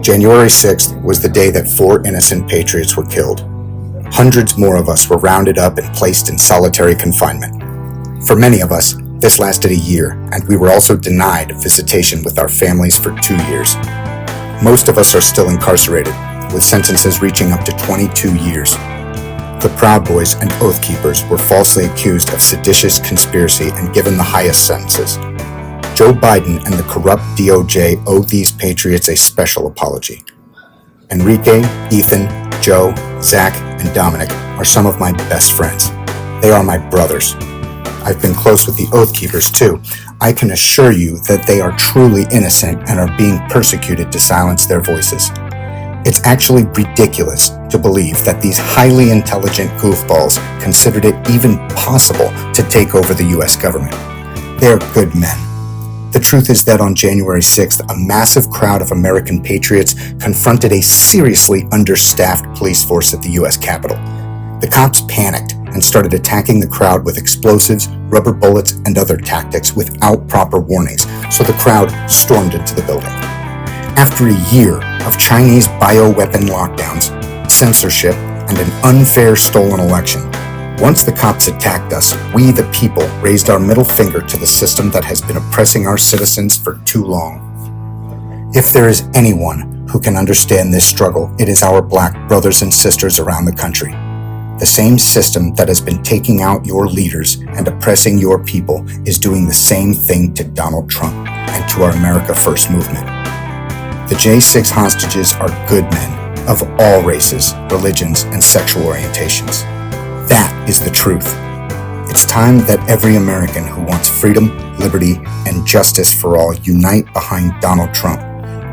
January 6th was the day that 4 innocent patriots were killed. Hundreds more of us were rounded up and placed in solitary confinement. For many of us, this lasted a year, and we were also denied visitation with our families for 2 years. Most of us are still incarcerated, with sentences reaching up to 22 years. The Proud Boys and Oath Keepers were falsely accused of seditious conspiracy and given the highest sentences. Joe Biden and the corrupt DOJ owe these patriots a special apology. Enrique, Ethan, Joe, Zach, and Dominic are some of my best friends. They are my brothers. I've been close with the Oath Keepers too. I can assure you that they are truly innocent and are being persecuted to silence their voices. It's actually ridiculous to believe that these highly intelligent goofballs considered it even possible to take over the U.S. government. They are good men. The truth is that on January 6th, a massive crowd of American patriots confronted a seriously understaffed police force at the U.S. Capitol. The cops panicked and started attacking the crowd with explosives, rubber bullets, and other tactics without proper warnings, so the crowd stormed into the building. After a year of Chinese bioweapon lockdowns, censorship, and an unfair stolen election, once the cops attacked us, we the people raised our middle finger to the system that has been oppressing our citizens for too long. If there is anyone who can understand this struggle, it is our Black brothers and sisters around the country. The same system that has been taking out your leaders and oppressing your people is doing the same thing to Donald Trump and to our America First movement. The J6 hostages are good men of all races, religions, and sexual orientations. That is the truth. It's time that every American who wants freedom, liberty, and justice for all unite behind Donald Trump.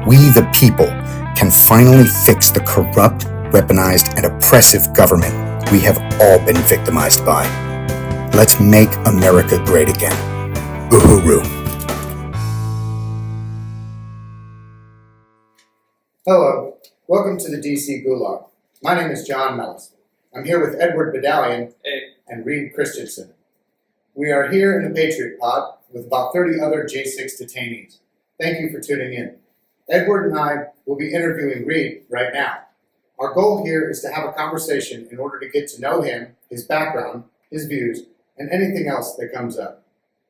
We, the people, can finally fix the corrupt, weaponized, and oppressive government we have all been victimized by. Let's make America great again. Uhuru. Hello, welcome to the DC Gulag. My name is Jonathan Mellis. I'm here with Edward Badalian and Reed Christensen. We are here in the Patriot Pod with about 30 other J6 detainees. Thank you for tuning in. Edward and I will be interviewing Reed right now. Our goal here is to have a conversation in order to get to know him, his background, his views, and anything else that comes up.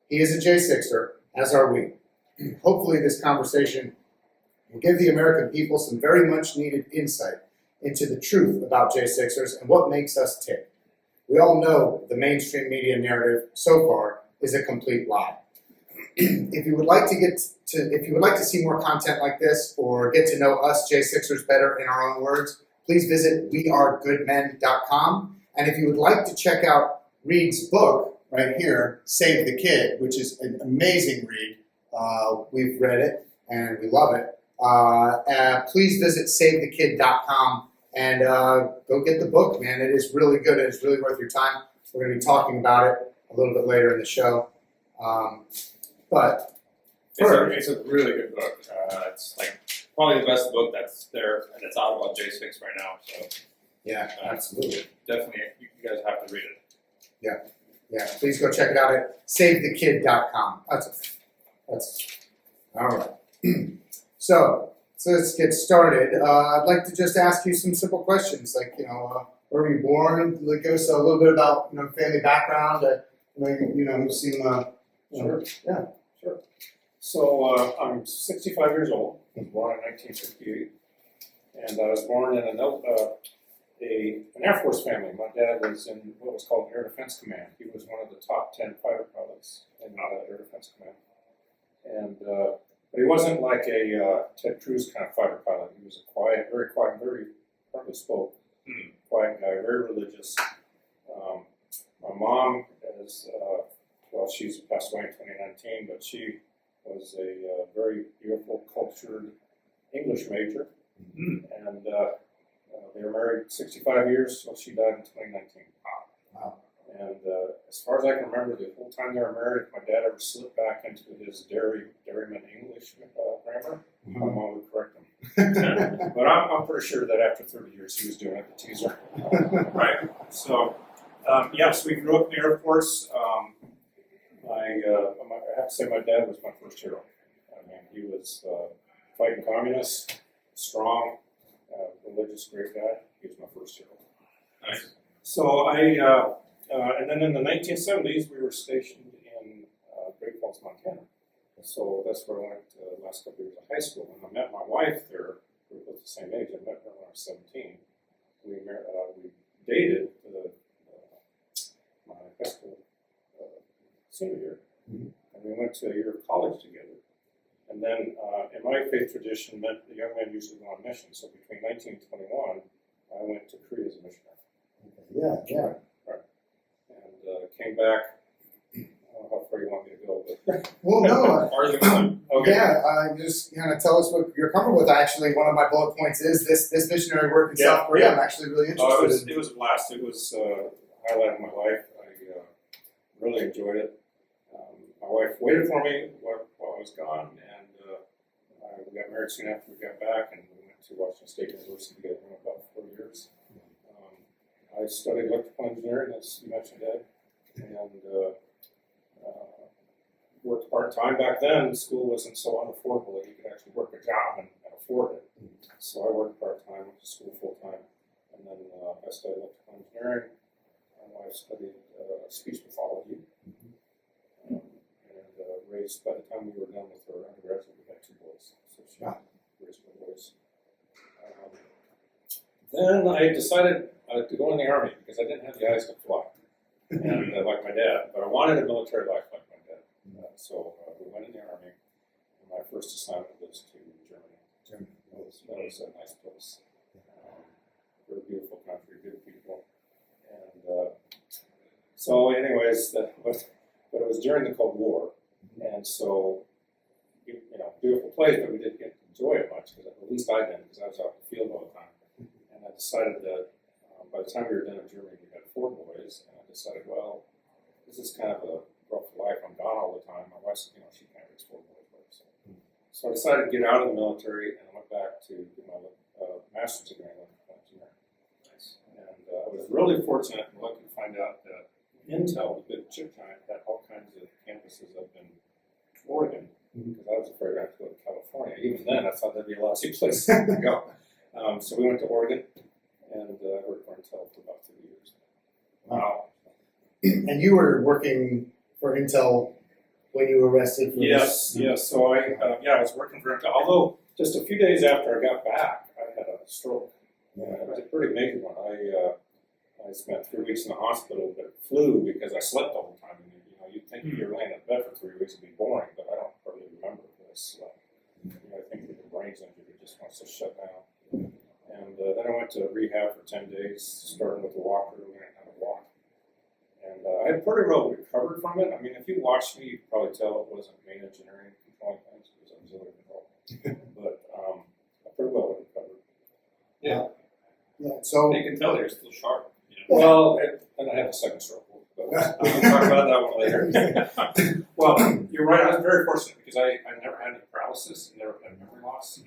He is a J6er, as are we. Hopefully this conversation will give the American people some very much needed insight into the truth about J6ers and what makes us tick. We all know the mainstream media narrative so far is a complete lie. If you would like to see more content like this or get to know us J6ers better in our own words, please visit wearegoodmen.com. And if you would like to check out Reed's book right here, Save the Kid, which is an amazing read. We've read it and we love it. Please visit savethekid.com and go get the book, man. It is really good. It's really worth your time. We're going to be talking about it a little bit later in the show. But it's a really good book. It's like probably the best book that's there, and it's out about J6 right now. So yeah, absolutely. Definitely, you guys have to read it. Yeah. Please go check it out at savethekid.com. That's all right. So let's get started. I'd like to just ask you some simple questions, like where were you born? Like, give us a little bit about family background. You seem Sure. Yeah. Sure. So I'm 65 years old. I was born in 1958, and I was born in an Air Force family. My dad was in what was called Air Defense Command. He was one of the top 10 fighter pilots in Air Defense Command, and but he wasn't like a Ted Cruz kind of fighter pilot. He was a quiet, very hardly spoke, quiet guy, very religious. My mom is, she's passed away in 2019, but she was a very beautiful, cultured English major, and they were married 65 years, so she died in 2019. Wow. And as far as I can remember, the whole time they were married, if my dad ever slipped back into his dairyman English grammar, my mom would correct him. But I'm pretty sure that after 30 years, he was doing it to tease her. Right. So, yes, we grew up in the Air Force. I have to say my dad was my first hero. I mean, he was fighting communists, strong, religious, great guy. He was my first hero. Nice. So and then in the 1970s, we were stationed in Great Falls, Montana. So that's where I went the last couple years of high school. When I met my wife there, we were both the same age. I met her when I was 17. We dated my high school senior year, and we went to a year of college together. And then, in my faith tradition, meant the young men usually go on mission. So between 19 and 21, I went to Korea as a missionary. Yeah. Right. And came back. I don't know how far you want me to go, but Well, no. Farther than okay. Yeah, just kind of tell us what you're comfortable with. Actually, one of my bullet points is this missionary work in South Korea. I'm actually really interested in. It was a blast. It was a highlight of my life. I really enjoyed it. My wife waited for me while I was gone, and we got married soon after we got back, and we went to Washington State University together for about 4 years. I studied electrical engineering, as you mentioned, Ed, and worked part-time. Back then, school wasn't so unaffordable that you could actually work a job and afford it. So I worked part-time, went to school full-time, and then I studied electrical engineering. My wife studied speech pathology. And raised, by the time we were done with her undergraduate, we had 2 boys. So she raised my boys. Then I decided to go in the Army because I didn't have the eyes to fly, and like my dad, but I wanted a military life like my dad. So we went in the Army, and my first assignment was to Germany. That was a nice place. Very beautiful country, good people. And so anyways, but it was during the Cold War, and so, beautiful place, but we didn't get to enjoy it much, because at least I didn't, because I was out in the field all the time. And I decided that by the time we were done in Germany, we had 4 boys, and I decided, well, this is kind of a rough life. I'm gone all the time. My wife, she can't raise 4 boys. So I decided to get out of the military, and I went back to do my master's degree in electrical engineering. And I was really fortunate and lucky to find out that Intel, the big chip giant, had all kinds of campuses up in Oregon, because I was afraid I had to go to California. Even then, I thought there'd be a lot of places to go. So we went to Oregon, and worked for Intel for about 3 years. Wow. And you were working for Intel when you were arrested for Yes. So I was working for Intel. Although just a few days after I got back, I had a stroke. It was a pretty major one. I spent 3 weeks in the hospital, but flew because I slept all the time. And, you'd think if you're laying in bed for 3 weeks, it'd be boring, but I don't hardly remember this. I think that the brain's injured, it just wants to shut down. And then I went to rehab for 10 days, starting with the walker, learning how to walk. And I had pretty well recovered from it. I mean, if you watched me, you'd probably tell it wasn't main engineering controlling things, because I was auxiliary control. But I pretty well recovered. Yeah. So You can tell you're still sharp. Well, and I had a second stroke. But we'll talk about that one later. Well, you're right. I was very fortunate because I never had any paralysis and never had memory loss.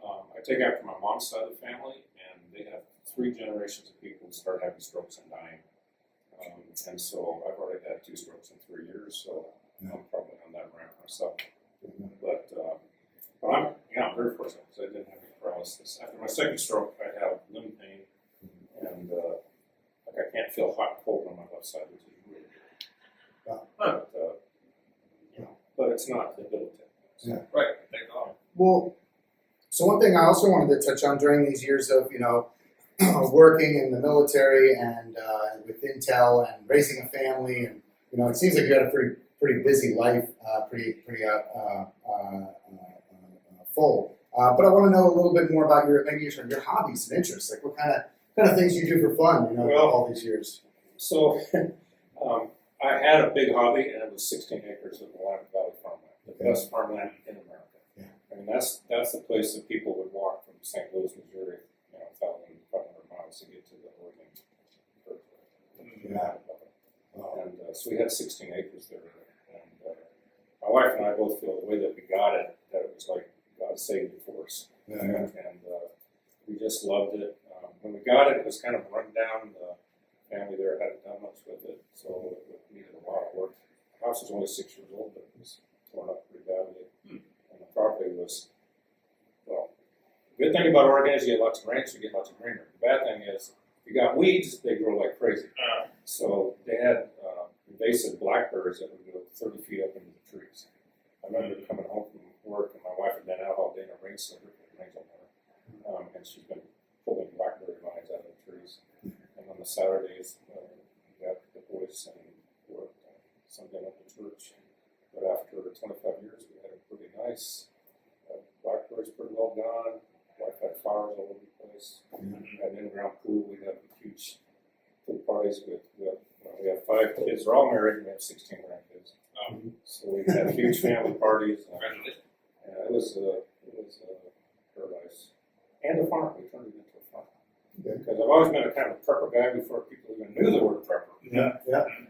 I take after my mom's side of the family, and they have 3 generations of people who start having strokes and dying. And so I've already had 2 strokes in 3 years, so I'm probably on that ramp myself. But I'm very fortunate because I didn't have any paralysis. After my second stroke, I have limb pain, and I can't feel hot and cold on my left side, which is really good. But it's not debilitating. Right. Thank God. Well, so one thing I also wanted to touch on during these years of, working in the military and with Intel and raising a family, and it seems like you had a pretty busy life, pretty full. But I want to know a little bit more about your hobbies and interests. Like what kind of things you do for fun, all these years. So I had a big hobby, and it was 16 acres of Willamette Valley farmland, the best farmland in America. Yeah. I mean, that's the place that people would walk from St. Louis, Missouri, 1,500 miles to get to the Oregon territory. And so we had 16 acres there. And my wife and I both feel the way that we got it, that it was like God saved it for us. And we just loved it. When we got it, it was kind of run down. The family there hadn't done much with it, so it needed a lot of work. The house was only 6 years old, but it was torn up pretty badly. And the property was, good thing about Oregon is you get lots of rain, so you get lots of greenery. The bad thing is, if you got weeds, they grow like crazy. So they had invasive blackberries that would go 30 feet up into the trees. I remember coming home from work, and my wife had been out all day in a rainstorm, it rains on her, and she's been pulling blackberry vines out of the trees. And on the Saturdays, we got the boys and work, Sunday went to church. But after 25 years, we had a pretty nice blackberries pretty well gone. Wife had flowers all over the place. We had an in-ground pool. We had huge pool parties with we have 5 kids. They're all married, and we have 16 grandkids. So we had huge family parties. It was paradise. And a farm. We turned it into a farm. Because I've always been a kind of prepper guy before people even knew the word prepper. Yeah. And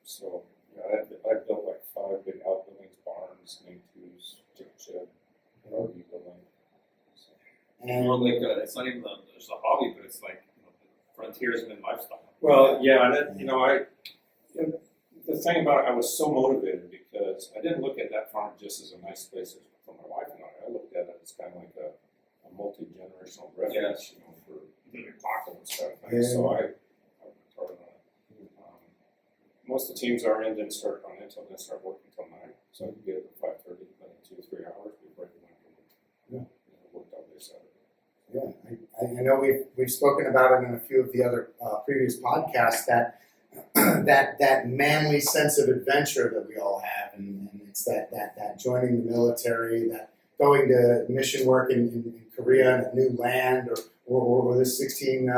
so I built like 5 big outbuildings, barns, lean-tos, chicken shed, RV building. And More like it's not even just a hobby, but it's like frontiersman lifestyle. Well, yeah, and the thing about it, I was so motivated because I didn't look at that farm just as a nice place for my wife and I. I looked at it as kind of like a multi-generational refuge, for the apocalypse kind of thing. So I worked hard on it. Most of the teams are in didn't start working until 9, so I could get up at 5:30, but in 2 or 3 hours before I went to work. Worked all day Saturday. yeah, I know we've spoken about it in a few of the other previous podcasts that that manly sense of adventure that we all have, and it's that joining the military, that going to mission work in Korea in a new land, or this 16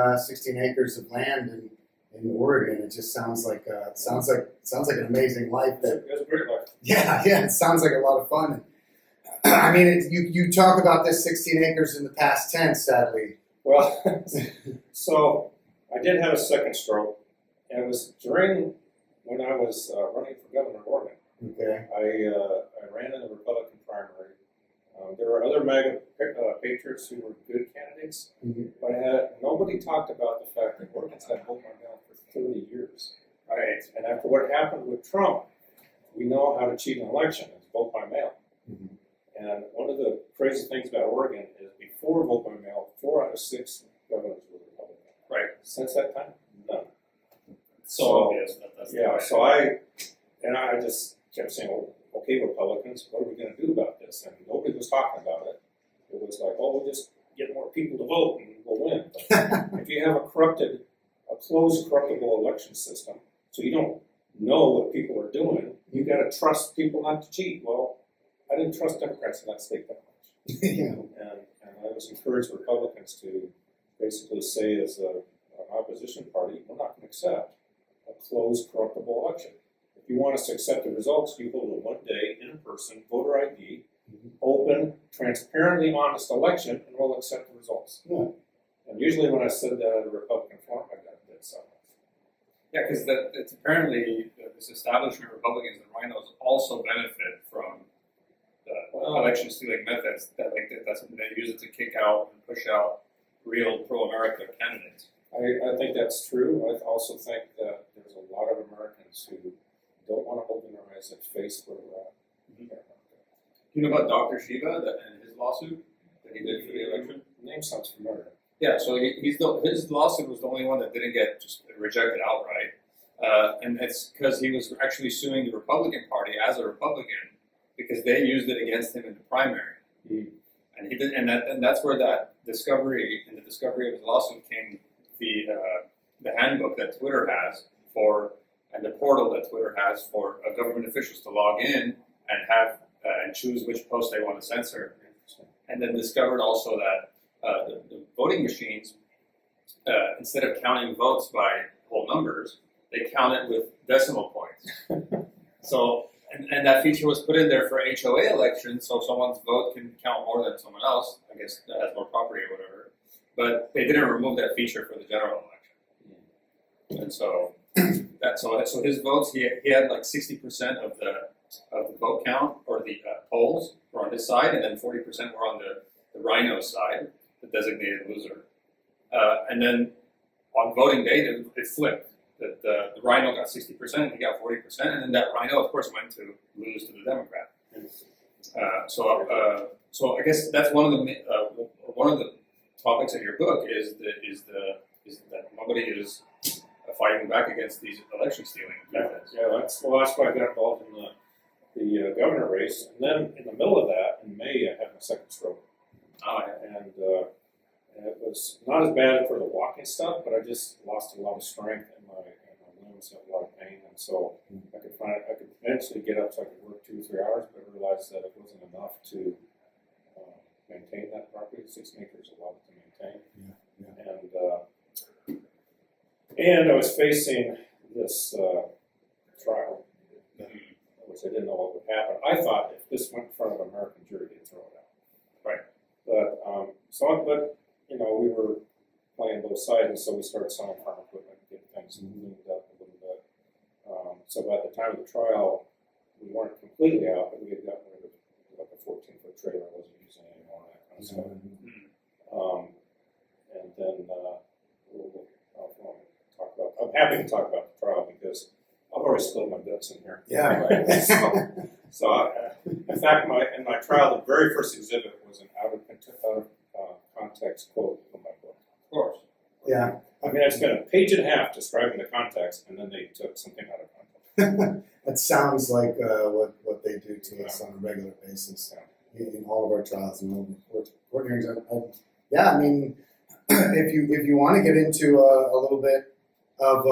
acres of land in Oregon. It just sounds like an amazing life. It was a great life. Yeah, it sounds like a lot of fun. I mean, you talk about this 16 acres in the past tense, sadly. Well, so I did have a second stroke, and it was during when I was running for governor of Oregon. Okay. I ran in the Republican primary. There were other MAGA patriots who were good candidates, but nobody talked about the fact that Oregon's had vote by mail for 30 years. Right. And after what happened with Trump, we know how to cheat an election. It's vote by mail. And one of the crazy things about Oregon is before vote by mail, 4 out of 6 governors were Republican. Right. Since that time, none. So obvious that's yeah. So I just kept saying, well, okay, Republicans, what are we going to do about this? And nobody was talking about it. It was like, oh, we'll just get more people to vote and we'll win. But if you have a closed, corruptible election system, so you don't know what people are doing, you got to trust people not to cheat. Well, I didn't trust Democrats in that state that much. And I was encouraged Republicans to basically say as an opposition party, we're not going to accept a closed, corruptible election. If you want us to accept the results, you hold a one-day, in-person, voter ID, open, transparently honest election, and we'll accept the results. Yeah. And usually when I said that at a Republican forum, I got dead silence. Yeah, because it's apparently this establishment of Republicans and rhinos also benefit from the election stealing methods that's they use it to kick out and push out real pro-America candidates. I think that's true. I also think that there's a lot of Americans who don't want to open their eyes and face where we're at. You know about Dr. Shiva and his lawsuit that he did for the election? The name sounds familiar. Yeah, so his lawsuit was the only one that didn't get just rejected outright. And it's because he was actually suing the Republican Party as a Republican because they used it against him in the primary. And he did, and that's where that discovery of his lawsuit came. The handbook that Twitter has and the portal that Twitter has for government officials to log in and have and choose which post they want to censor. And then discovered also that the voting machines, instead of counting votes by whole numbers, they count it with decimal points. So, and that feature was put in there for HOA elections, so someone's vote can count more than someone else, I guess that has more property or whatever. But they didn't remove that feature for the general election. And so his votes, he had like 60% of the vote count, or the polls were on his side, and then 40% were on the rhino side, the designated loser. And then on voting day, it flipped. The rhino got 60%, he got 40%, and then that rhino, of course, went to lose to the Democrat. So I guess that's one one of the topics in your book is that nobody is fighting back against these election stealing methods. Yeah, that's why I got involved in the governor race, and then in the middle of that, in May, I had my second stroke. Oh, yeah. And it was not as bad for the walking stuff, but I just lost a lot of strength in my limbs, had a lot of pain, and so I could eventually get up so I could work 2 or 3 hours, but I realized that it wasn't enough to maintain that property. 6 acres is a lot to maintain. And I was facing this trial, which I didn't know what would happen. I thought if this went in front of an American jury, they'd throw it out. Right. But we were playing both sides, and so we started selling farm equipment and getting things moved up a little bit. So by the time of the trial, we weren't completely out, but we had gotten rid of like a 14-foot trailer I wasn't using anymore, that kind of stuff. And then I'm happy to talk about the trial because I've already spilled my guts in here. Yeah. In fact, in my trial, the very first exhibit was an out of context quote from my book. Of course. Yeah. I mean, I spent a page and a half describing the context, and then they took something out of context. That sounds like what they do to us on a regular basis in all of our trials and all the court hearings. I mean, if you want to get into a little bit of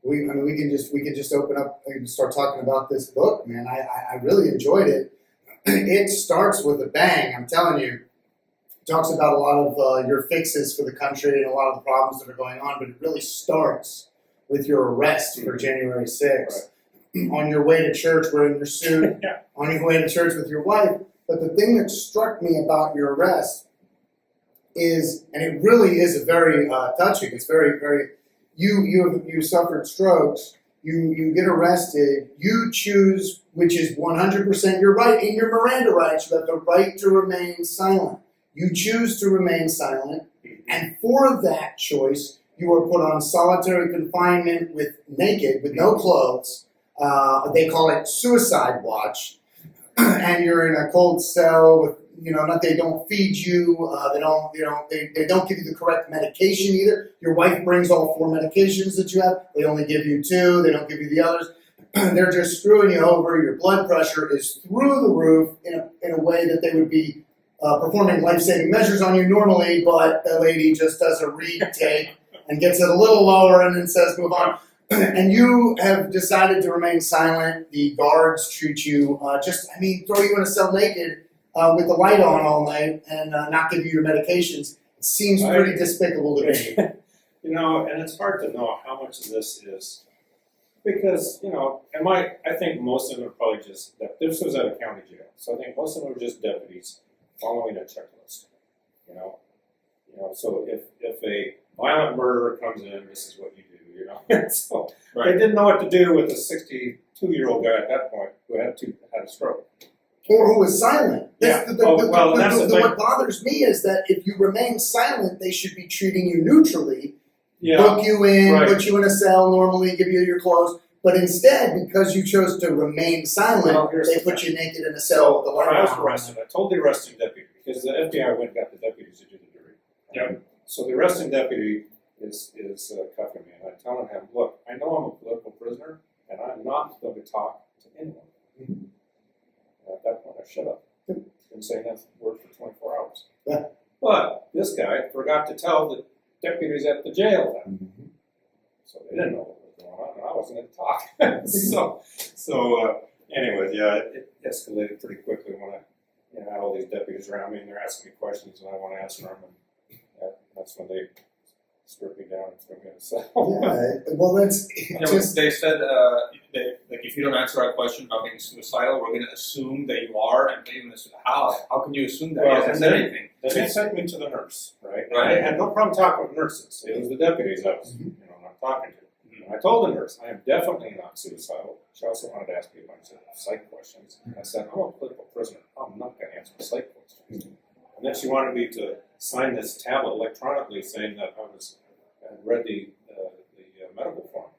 we can just open up and start talking about this book, man. I really enjoyed it. It starts with a bang. I'm telling you. It talks about a lot of your fixes for the country and a lot of the problems that are going on, but it really starts with your arrest for January 6th. Right. On your way to church wearing your suit, on your way to church with your wife. But the thing that struck me about your arrest is, and it really is a very touching, it's very, very, you suffered strokes, you get arrested, you choose, which is 100% your right, in your Miranda rights, you have the right to remain silent. You choose to remain silent, and for that choice, you are put on solitary confinement with no clothes. They call it suicide watch, and you're in a cold cell with, they don't feed you. They don't give you the correct medication either. Your wife brings all 4 medications that you have. They only give you 2. They don't give you the others. They're just screwing you over. Your blood pressure is through the roof in a way that they would be performing life-saving measures on you normally, but the lady just does a Reed take and gets it a little lower and then says, move on. And you have decided to remain silent. The guards treat you throw you in a cell naked with the light on all night and not give you your medications. It seems pretty despicable to me. And it's hard to know how much of this is because, I think most of them are probably just, this was at a county jail, so I think most of them are just deputies following a checklist, so if a violent murderer comes in, this is what you do, so they didn't know what to do with a 62-year-old guy at that point who had a stroke. Or who was silent. Yeah. What bothers me is that if you remain silent, they should be treating you neutrally, book you in, put you in a cell normally, give you your clothes. But instead, because you chose to remain silent, they put you naked in a cell with the light on. When I was arrested, I told the arresting deputy, because the FBI went and got the deputies to do the jury. Yep. So the arresting deputy is cuffing me, and I'm telling him, look, I know I'm a political prisoner, and I'm not going to talk to anyone. Mm-hmm. At that point, I shut up. Didn't say another word for 24 hours. Yeah. But this guy forgot to tell the deputies at the jail that. Mm-hmm. So they didn't know what was going on, and I wasn't going to talk. Anyways, it escalated pretty quickly when I had all these deputies around me, and they're asking me questions, and I want to answer them, and that's when they strip me down and throw me in a cell. Yeah, well, that's just... They said, if you don't answer our question about being suicidal, we're going to assume that you are, and even how can you assume that? Well, he hasn't said anything. Then they sent me to the nurse, right? I had no problem talking with nurses. It was the deputies I was, not talking to. And I told the nurse, I am definitely not suicidal. She also wanted to ask me a bunch of psych questions. And I said, I'm a political prisoner. I'm not going to answer psych questions. And then she wanted me to sign this tablet electronically saying that I had read the medical form.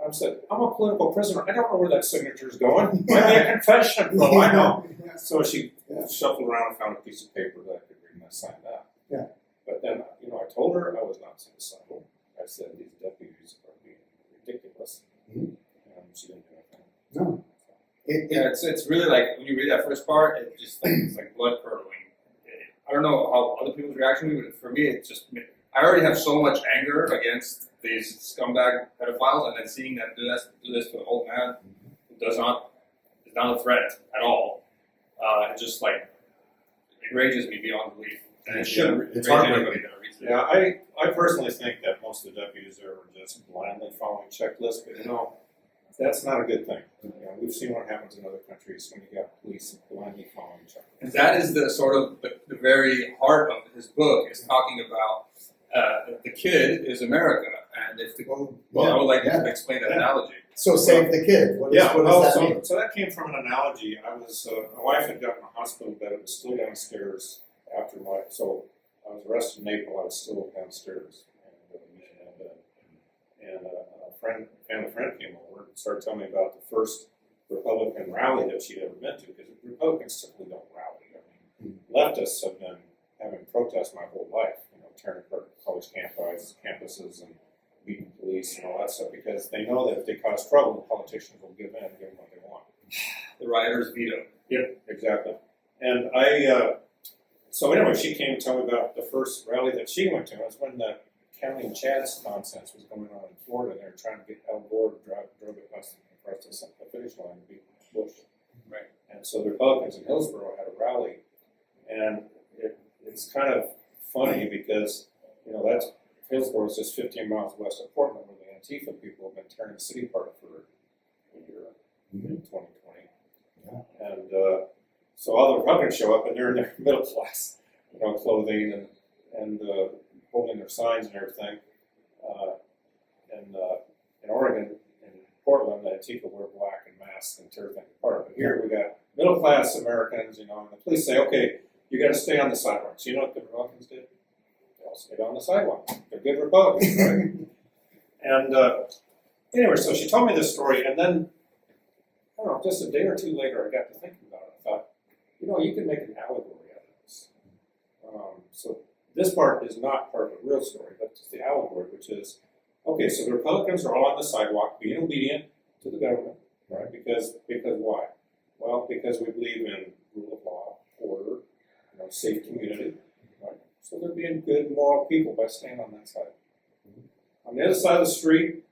I said, I'm a political prisoner. I don't know where that signature is going. Might be a confession, for all I know. So she shuffled around and found a piece of paper that I could read. older, I was not suicidal. I said these deputies are being ridiculous. Mhm. She didn't do anything. No. Yeah, it's really like when you read that first part, it's like blood curdling. I don't know how other people's reaction will be, but for me, it's just I already have so much anger against these scumbag pedophiles, and then seeing them do this to an old man who is not a threat at all. It just like enrages me beyond belief, and it shouldn't It's enrage heartbreaking. anybody that reads it. Yeah, I personally think that most of the deputies there were just blindly following checklists, but that's not a good thing. We've seen what happens in other countries when you got police blindly following checklists. And that is the sort of the very heart of his book is talking about the kid is America, and if the, I would like to explain that analogy. So save the kid. What does that mean? So that came from an analogy. I was my wife had gotten a hospital bed. It was still downstairs after so I was arrested in April. I was still downstairs and a family friend came over and started telling me about the first Republican rally that she'd ever been to, because Republicans typically don't rally. I mean, leftists have been having protests my whole life, tearing apart college campuses and beating police and all that stuff, because they know that if they cause trouble, the politicians will give in and give them what they want. The rioters veto. Yep, exactly. And so anyway, she came to tell me about the first rally that she went to. It was when the counting Chad's nonsense was going on in Florida. They were trying to get Al Gore to drove across the finish line to beat Bush. Right. And so the Republicans in Hillsborough had a rally, and it's kind of funny because that's Hillsborough is just 15 miles west of Portland, where the Antifa people have been tearing the city apart for a year in 2020. Yeah. And so all the Republicans show up, and they're in their middle class, clothing and holding their signs and everything. In Oregon, in Portland, the Antifa wear black and masks and tear things apart. But here we got middle class Americans, and the police say, okay, you got to stay on the sidewalks. You know what the Republicans did? They all stayed on the sidewalk. They're good Republicans, right? And anyway, so she told me this story, and then, I don't know, just a day or two later, I got to thinking about it. I thought, you could make an allegory out of this. So this part is not part of the real story, but it's the allegory, which is, okay, so the Republicans are all on the sidewalk being obedient to the government, right? Because why? Well, because we believe in rule of law, order, safe community, right? So they're being good, moral people by staying on that side. On the other side of the street,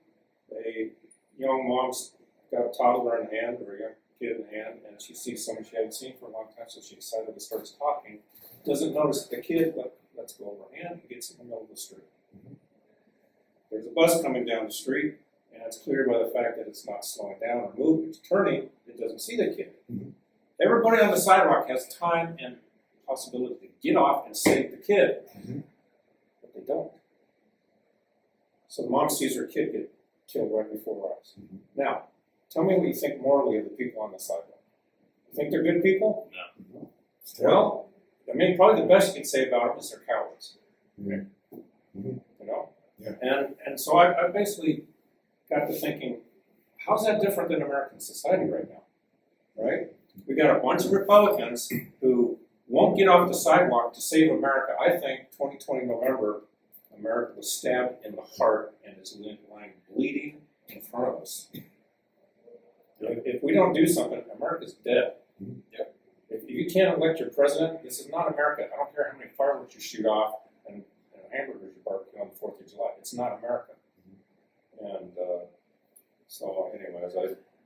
a young mom's got a toddler in hand, or a young kid in hand, and she sees someone she hadn't seen for a long time, so she decided to start talking. Doesn't notice the kid, but lets go of her hand, and gets in the middle of the street. There's a bus coming down the street, and it's clear by the fact that it's not slowing down or moving, it's turning, it doesn't see the kid. Everybody on the sidewalk has time and possibility to get off and save the kid, but they don't. So the mom sees her kid get killed right before her eyes. Now, tell me what you think morally of the people on the sidewalk. You think they're good people? No. Well, probably the best you can say about them is they're cowards. Yeah. And so I basically got to thinking, how's that different than American society right now? Right? We got a bunch of Republicans who won't get off the sidewalk to save America. I think 2020 November, America was stabbed in the heart and is lying bleeding in front of us. If we don't do something, America's dead. Yep. If you can't elect your president, this is not America. I don't care how many fireworks you shoot off and hamburgers you barbecue on the 4th of July. It's not America. And so anyways,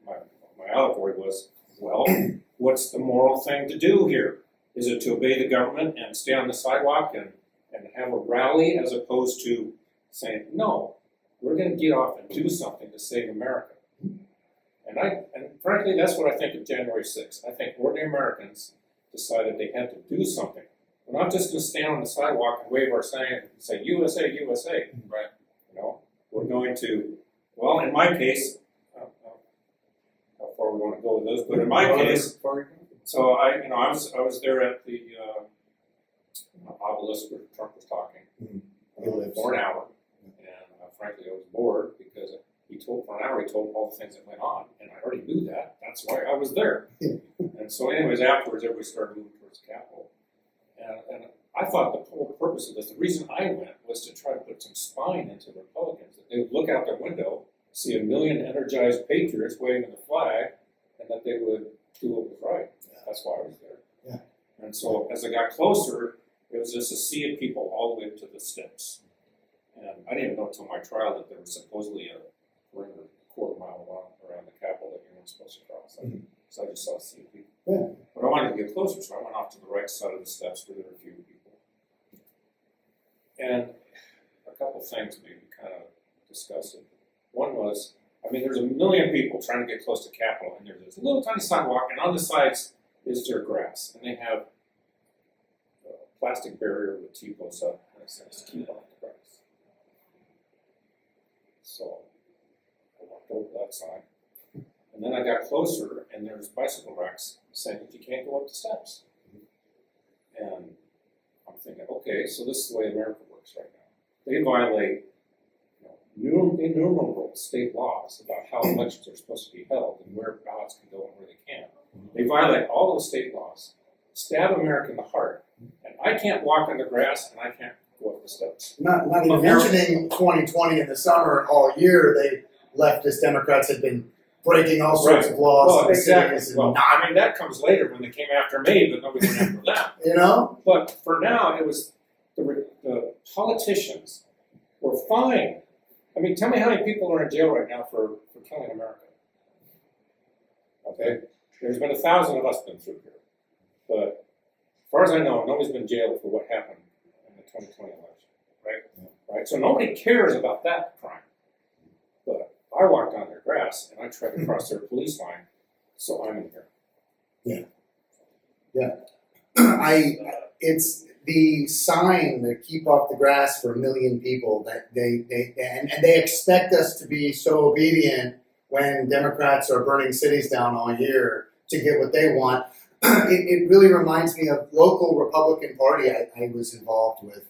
my allegory was, well, what's the moral thing to do here? Is it to obey the government and stay on the sidewalk and have a rally, as opposed to saying, no, we're going to get off and do something to save America? And frankly, that's what I think of January 6th. I think ordinary Americans decided they had to do something. We're not just going to stand on the sidewalk and wave our sign and say, USA, USA, right? We're going to, well, in my case, how far we want to go with those, but in my case, so I was there at the obelisk where Trump was talking for an hour, and frankly, I was bored because for an hour he told all the things that went on, and I already knew that. That's why I was there. And so, anyways, afterwards, everybody started moving towards the Capitol, and I I thought the whole purpose of this, the reason I went, was to try to put some spine into the Republicans. That they would look out their window, see a million energized patriots waving the flag, and that they would do what was right. That's why I was there. Yeah. And so as I got closer, it was just a sea of people all the way to the steps. And I didn't even know until my trial that there was supposedly a perimeter quarter mile long around the Capitol that you weren't supposed to cross. So I just saw a sea of people. Yeah. But I wanted to get closer, so I went off to the right side of the steps where there were a few people. And a couple things maybe kind of discussed it. One was, I mean, there's a million people trying to get close to Capitol, and there's this little tiny sidewalk, and on the sides is their grass. And they have a plastic barrier with T-posts up, and it says, keep off the grass. So I walked over that side. And then I got closer, and there's bicycle racks saying that you can't go up the steps. And I'm thinking, okay, so this is the way America works right now. They violate innumerable state laws about how elections are supposed to be held and where ballots can go and where they can't. They violate all those state laws, stab America in the heart, and I can't walk on the grass and I can't go up the steps. Not even mentioning 2020 in the summer all year, leftist Democrats had been breaking all sorts of laws. Well, in the exactly. cities Well, and I mean, that comes later when they came after me, but nobody went after them. you know? But for now, it was the politicians were fine. I mean, tell me how many people are in jail right now for killing America. Okay? There's been 1,000 of us been through here. But as far as I know, nobody's been jailed for what happened in the 2020 election. Right? Yeah. Right? So nobody cares about that crime. But I walked on their grass and I tried to cross their police line, so I'm in here. It's the sign that keep off the grass for a million people that they expect us to be so obedient when Democrats are burning cities down all year to get what they want. It really reminds me of local Republican Party I was involved with.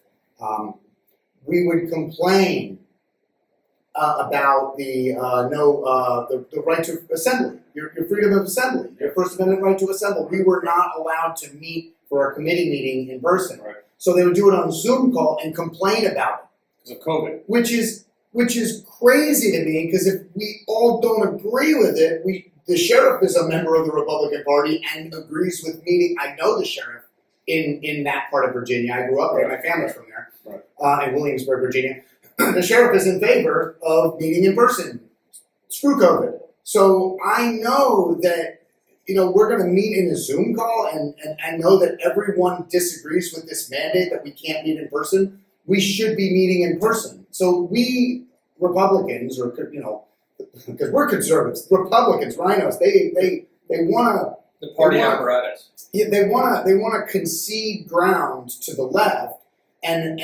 We would complain about the right to assembly, your freedom of assembly, your First Amendment right to assemble. We were not allowed to meet for a committee meeting in person. Right. So they would do it on a Zoom call and complain about it. Because of COVID. Which is crazy to me, because if we all don't agree with it, the sheriff is a member of the Republican Party and agrees with meeting. I know the sheriff in that part of Virginia. I grew up there. My family's from there, in Williamsburg, Virginia. The sheriff is in favor of meeting in person. Screw COVID. So I know that, we're going to meet in a Zoom call and know that everyone disagrees with this mandate that we can't meet in person. We should be meeting in person. So we Republicans, or, because we're conservatives, Republicans, rhinos, they want to... The party apparatus. Yeah, they want to concede ground to the left and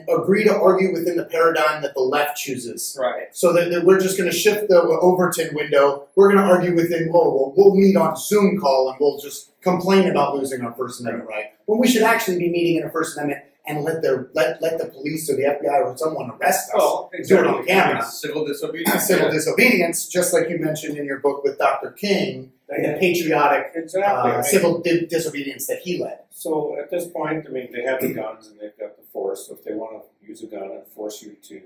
agree to argue within the paradigm that the left chooses. Right. So that we're just going to shift the Overton window. We're going to argue within, we'll meet on Zoom call and we'll just complain about losing our First Amendment right. When we should actually be meeting in a First Amendment and let the police or the FBI or someone arrest us. Well, do it on camera. Civil disobedience. Civil disobedience, just like you mentioned in your book with Dr. King, the patriotic civil disobedience that he led. So at this point, I mean, they have the guns and they've got the force. So if they want to use a gun and force you to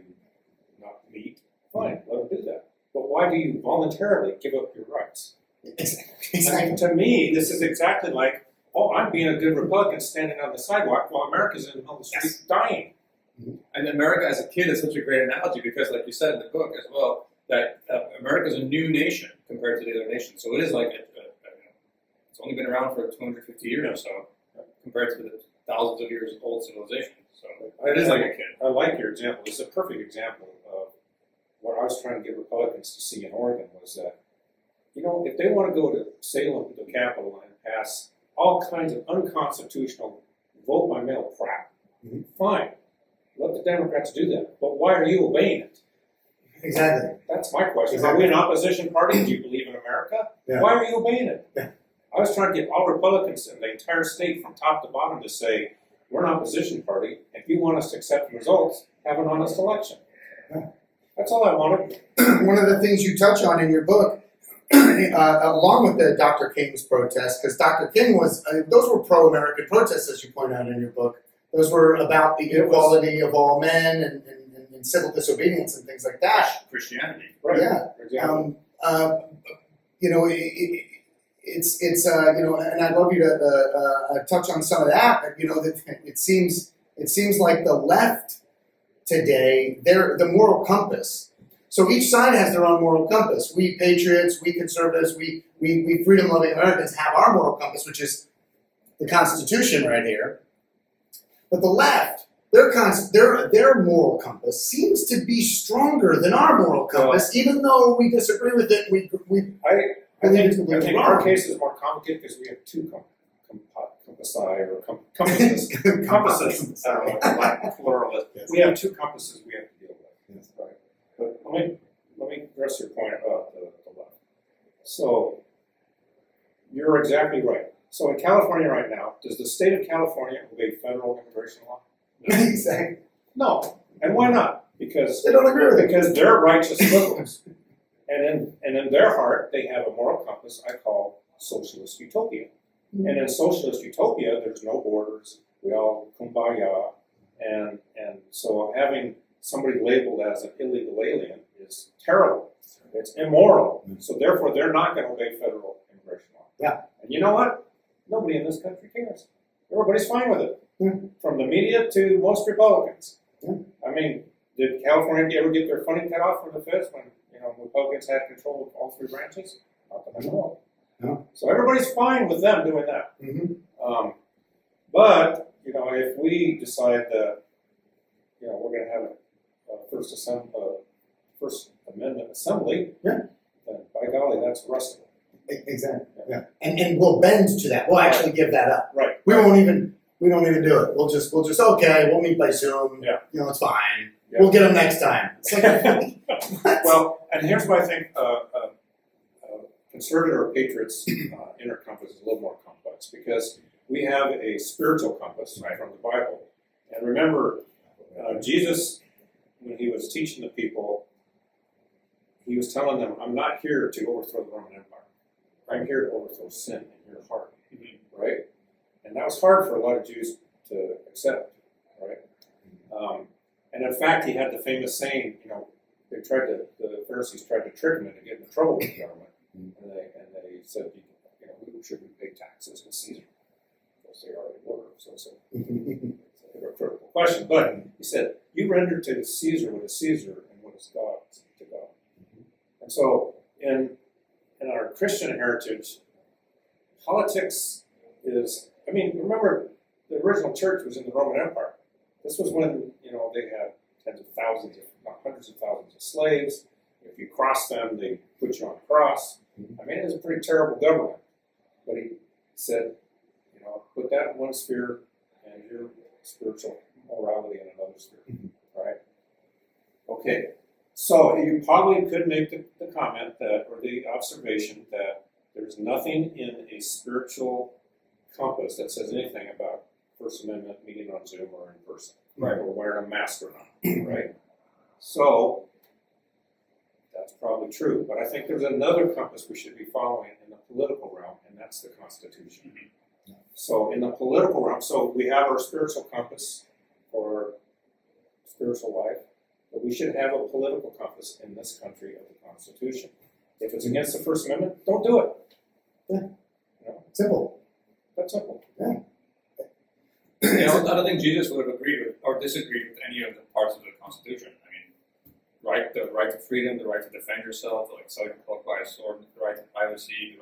not meet, fine, let them do that. But why do you voluntarily give up your rights? Exactly. And to me, this is exactly like, I'm being a good Republican standing on the sidewalk while America's in the middle of the street dying. And America as a kid is such a great analogy because, like you said in the book as well, that America is a new nation compared to the other nations. So it is like it's only been around for 250 years or so compared to the thousands of years old civilization. So it is like a kid. I like your example. It's a perfect example of what I was trying to get Republicans to see in Oregon was that, if they want to go to Salem, the Capitol, and pass all kinds of unconstitutional vote-by-mail crap, fine. Let the Democrats do that. But why are you obeying it? Exactly. That's my question. Exactly. Are we an opposition party? Do you believe in America? Yeah. Why are you obeying it? Yeah. I was trying to get all Republicans in the entire state from top to bottom to say, we're an opposition party. If you want us to accept the results, have an honest election. Yeah. That's all I wanted. One of the things you touch on in your book along with the Dr. King's protests, because Dr. King was, those were pro-American protests, as you point out in your book. Those were about the equality of all men and civil disobedience and things like that. Christianity. Right. Yeah. Exactly. It's and I'd love you to touch on some of that. But that it seems like the left today, they're the moral compass. So each side has their own moral compass. We patriots, we conservatives, we freedom-loving Americans have our moral compass, which is the Constitution right here. But the left, their moral compass seems to be stronger than our moral compass, even though we disagree with it. I think our case is more complicated because we have two compasses. Compasses. I don't know, Latin pluralist. Yes. We have two compasses we have to deal with. Yes. Right. But let me address your point about the left. So you're exactly right. So in California right now, does the state of California obey federal immigration law? Exactly. No. And why not? Because They don't agree with it. because they're righteous liberals. And in their heart, they have a moral compass I call socialist utopia. Mm-hmm. And in socialist utopia, there's no borders. We all kumbaya. And so having somebody labeled as an illegal alien is terrible. It's immoral. Mm-hmm. So therefore, they're not going to obey federal immigration law. Yeah. And you know what? Nobody in this country cares. Everybody's fine with it. Mm-hmm. From the media to most Republicans. Mm-hmm. I mean, did California ever get their funding cut off from the feds when Republicans had control of all three branches? Not that I know of. No. So everybody's fine with them doing that. Mm-hmm. But if we decide that we're going to have a First Amendment assembly, Yeah. then by golly, that's arrestable. Exactly. Yeah. And we'll bend to that. We'll actually give that up. Right. We don't even do it. We'll just okay. We'll meet by Zoom. Yeah. It's fine. Yeah. We'll get them next time. It's like, what? Well, and here's why I think conservative or patriots inner compass is a little more complex, because we have a spiritual compass from the Bible. And remember, Jesus, when he was teaching the people, he was telling them, I'm not here to overthrow the Roman Empire. I'm here to overthrow sin in your heart. Mm-hmm. Right? And that was hard for a lot of Jews to accept. Right? And in fact, he had the famous saying, the Pharisees tried to trick him into getting in trouble with the government. Mm-hmm. And they said, we shouldn't pay taxes to Caesar. Of course, they already were. So it's a hypocritical question. But he said, you render to Caesar what is Caesar and what is God to God. Mm-hmm. And so in our Christian heritage, politics is, remember, the original church was in the Roman Empire. This was when, they had tens of thousands, if not hundreds of thousands of slaves. If you crossed them, they put you on a cross. It was a pretty terrible government. But he said, put that in one sphere and your spiritual morality in another sphere. Right? Okay. So you probably could make the comment or the observation that there's nothing in a spiritual compass that says anything about First Amendment meeting on Zoom or in person. Right. Or wearing a mask or not. Right? So that's probably true. But I think there's another compass we should be following in the political realm, and that's the Constitution. Mm-hmm. So in the political realm, so we have our spiritual compass for spiritual life, but we should have a political compass in this country of the Constitution. If it's against the First Amendment, don't do it. Yeah. Simple. That's simple. Yeah. I don't think Jesus would have agreed with or disagreed with any of the parts of the Constitution. The right to freedom, the right to defend yourself, like self-help by a sword, the right to privacy,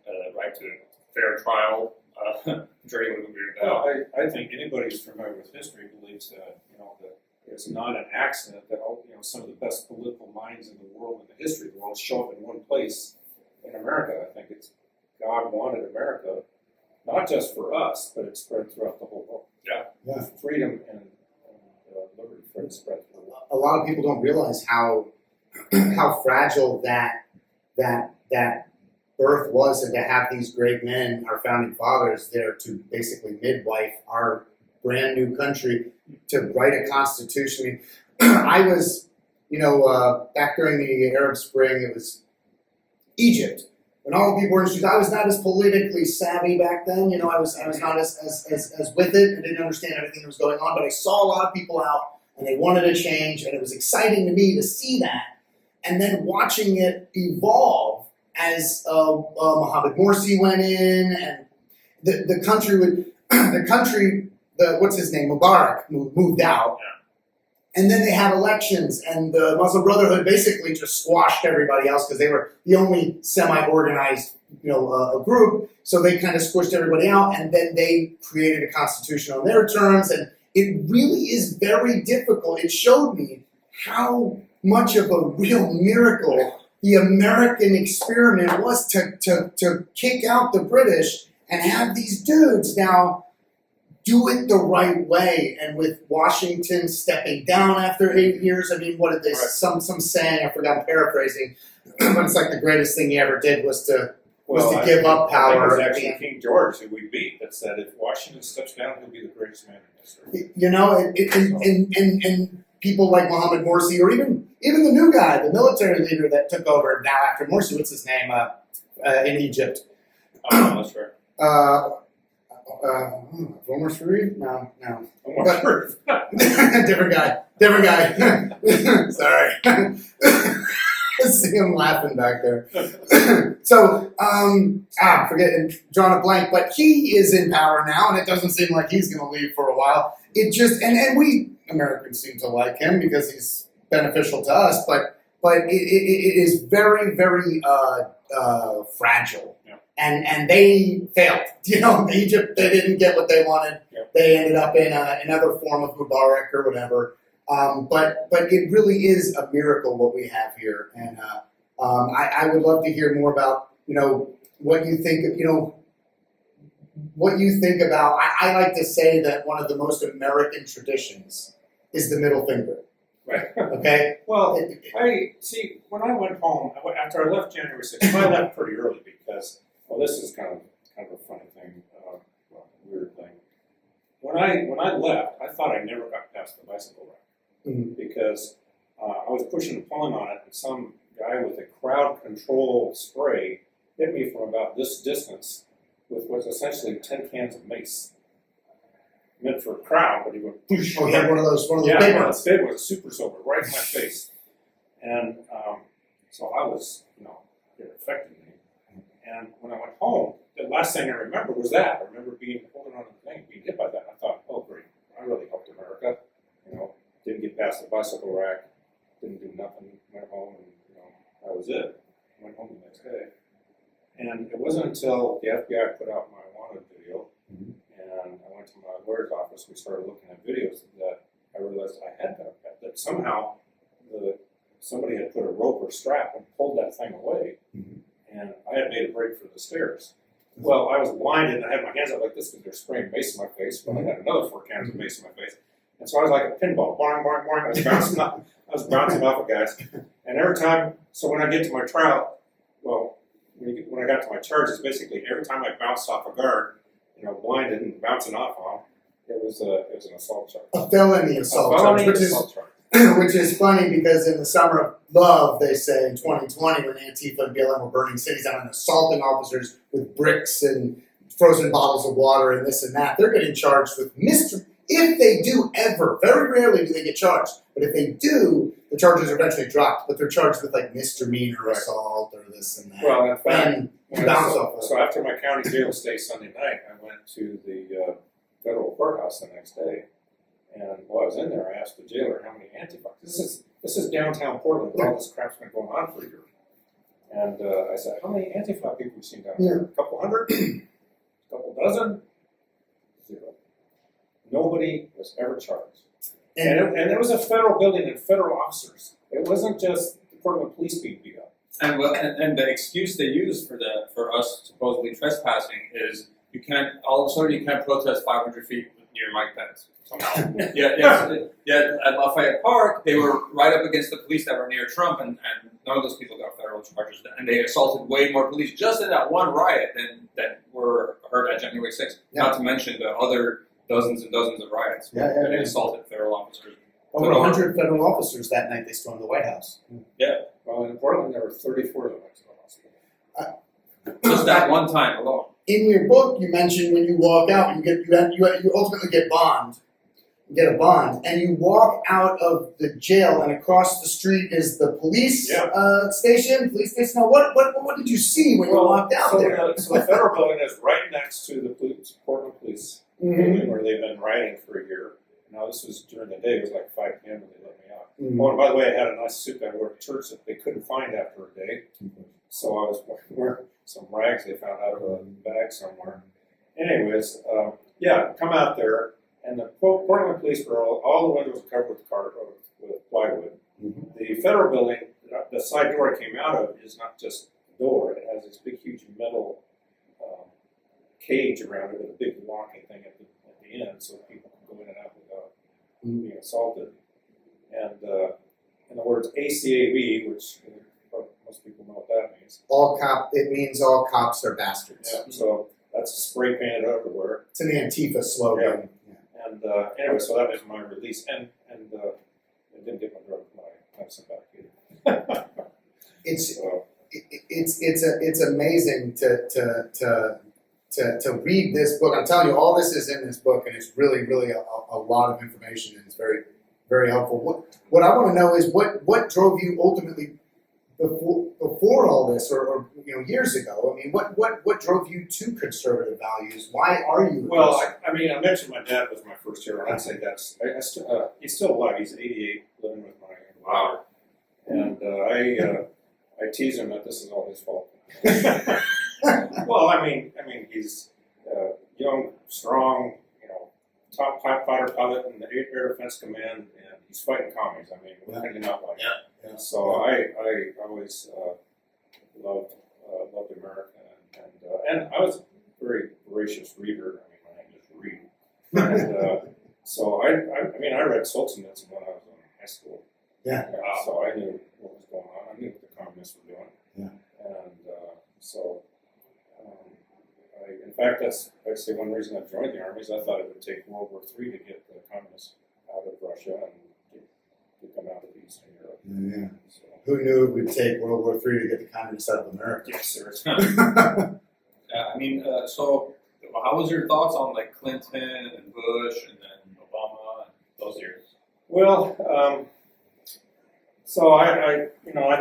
the right to fair trial. Jerry would agree with that. Well, I think anybody who's familiar with history believes that that it's not an accident that some of the best political minds in the world, in the history of the world, show up in one place in America. I think it's God wanted America, not just for us, but it's spread throughout the whole world. Yeah. Freedom and liberty for it spread throughout the world. A lot of people don't realize how fragile that birth was, and to have these great men, our founding fathers, there to basically midwife our brand new country, to write a constitution. I was, back during the Arab Spring, it was Egypt. when all the people were in the streets. I was not as politically savvy back then. You know, I was not as with it. I didn't understand everything that was going on, but I saw a lot of people out, and they wanted to change, and it was exciting to me to see that. And then watching it evolve as Mohammed Morsi went in, and the country would, what's his name, Mubarak moved out. Yeah. And then they had elections, and the Muslim Brotherhood basically just squashed everybody else because they were the only semi-organized, group. So they kind of squished everybody out, and then they created a constitution on their terms. And it really is very difficult. It showed me how much of a real miracle the American experiment was to kick out the British and have these dudes now do it the right way. And with Washington stepping down after 8 years, I mean, what did they, some saying, I forgot, I'm paraphrasing, but it's like the greatest thing he ever did was to give up power. I think it was actually King George who we beat that said if Washington steps down, he'll be the greatest man in history. You know, and people like Mohammed Morsi, or even the new guy, the military leader that took over now after Morsi, what's his name, in Egypt? Oh, that's right. Omar Sharif? No. Omar Sharif. Different guy. Sorry. I see him laughing back there. So, forget, drawing a blank, but he is in power now, and it doesn't seem like he's going to leave for a while. It just, and we Americans seem to like him because he's beneficial to us, but it is very, very fragile. Yeah. And they failed. You know, Egypt, they didn't get what they wanted. Yeah. They ended up in another form of Mubarak or whatever. But it really is a miracle what we have here. And I would love to hear more about, what you think, what you think about. I like to say that one of the most American traditions is the middle finger. Right. Okay? Well, when I went home, after I left January 6th, I left pretty early because, this is kind of a funny thing, weird thing. When I left, I thought I never got past the bicycle rack. Mm-hmm. Because I was pushing and pulling on it, and some guy with a crowd control spray hit me from about this distance with what's essentially 10 cans of mace. Meant for a crowd, but he went push. Oh, he had one of those big ones. Big ones, super sober, right in my face. And so I was, it affected me. And when I went home, the last thing I remember was that. I remember holding on to the thing, being hit by that. I thought, oh great, I really helped America. Didn't get past the bicycle rack, didn't do nothing, went home, and that was it. Went home the next day. And it wasn't until the FBI put out my wanted video, mm-hmm. and I went to my lawyer's office, we started looking at videos, that I realized I had that somehow somebody had put a rope or strap and pulled that thing away, mm-hmm. and I had made a break for the stairs. Well, I was blinded, and I had my hands up like this because they're spraying mace in my face, but I had another 4 cans of mace in my face. And so I was like a pinball, boing, boing, boing. I was bouncing off of guys. And every time, so when I get to my trial, when I got to my charges, basically every time I bounced off a guard, blinded and bouncing off on, it was an assault charge. A felony assault charge, which is funny because in the summer of love, they say in 2020, when Antifa and BLM were burning cities down and assaulting officers with bricks and frozen bottles of water and this and that, they're getting charged with misdemeanor. If they do ever, very rarely do they get charged, but if they do, the charges are eventually dropped, but they're charged with like misdemeanor assault or this and that. Well, in fact, so after my county jail stay Sunday night, I went to the federal courthouse the next day, and while I was in there, I asked the jailer how many Antifa. This is downtown Portland, where all this crap's been going on for a year. And I said, how many Antifa people have you seen down here? A couple hundred? A couple dozen? 0. Nobody was ever charged. And it was a federal building and federal officers. It wasn't just the Portland police being beat up. And the excuse they use for us supposedly trespassing is all of a sudden you can't protest 500 feet near Mike Pence somehow. At Lafayette Park, they were right up against the police that were near Trump, and none of those people got federal charges. And they assaulted way more police just in that one riot than were heard at January 6th. Yeah. Not to mention the other dozens and dozens of riots that assaulted federal officers. Over 100 federal officers that night they stormed the White House. Yeah. Well, in Portland, there were 34 of them. Just that one time alone. In your book, you mentioned when you walk out, you ultimately get bond. You get a bond, and you walk out of the jail, and across the street is the police station. Now, what did you see when you walked out there? So the federal building is right next to the Portland Police building, where they've been riding for a year. Now, this was during the day. It was like 5 p.m. when they let me out. Oh, and by the way, I had a nice suit I wore to church that they couldn't find after a day. So I was wearing some rags they found out of a bag somewhere. Anyways, come out there, and the Portland Police Bureau, all the windows are covered with plywood. The federal building, the side door it came out of is not just a door. It has this big, huge metal cage around it with a big locking thing at the end, so people can go in and out without being assaulted. And in the words ACAB, which most people know what that means. It means all cops are bastards. Yeah, so that's spray painted everywhere. It's an Antifa slogan. Yeah. And anyway, so that was my release, and I didn't get my medicine back either. It's amazing to read this book. I'm telling you, all this is in this book, and it's really, really a lot of information, and it's very, very helpful. What I want to know is what drove you ultimately before all this, or years ago. I mean, what drove you to conservative values? Why are you? Well, I mentioned my dad was my first hero, and I'd say he's still alive. He's 88, living with my father, and I tease him that this is all his fault. Well, I mean, he's young, strong, top fighter pilot in the Air Defense Command, and he's fighting commies. I mean, what can you not like? Yeah. So I always loved America, and I was a very voracious reader. I mean, my name is Reed, and so I read Solzhenitsyn when I was in high school. Yeah. So I knew what was going on. I knew what the communists were doing. Yeah. And so. In fact, that's actually one reason I joined the army is I thought it would take World War III to get the communists out of Russia and get them out of Eastern Europe. Yeah. So, who knew it would take World War III to get the communists out of America? yes, sir. So how was your thoughts on like Clinton and Bush and then Obama and those years? Well, so I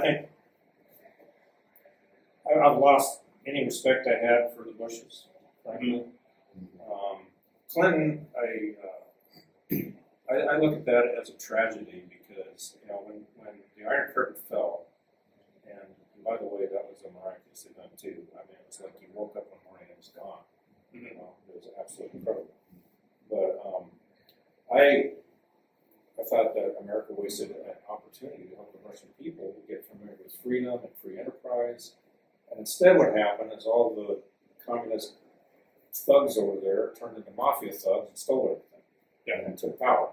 think I've lost any respect I had for the Bushes, frankly. Clinton, I look at that as a tragedy because when the Iron Curtain fell, and by the way, that was a miraculous event too. I mean, it was like you woke up one morning and it was gone. It was absolutely incredible. But I thought that America wasted an opportunity to help the Russian people get familiar with freedom and free enterprise. And instead what happened is all the communist thugs over there turned into mafia thugs and stole everything and took power.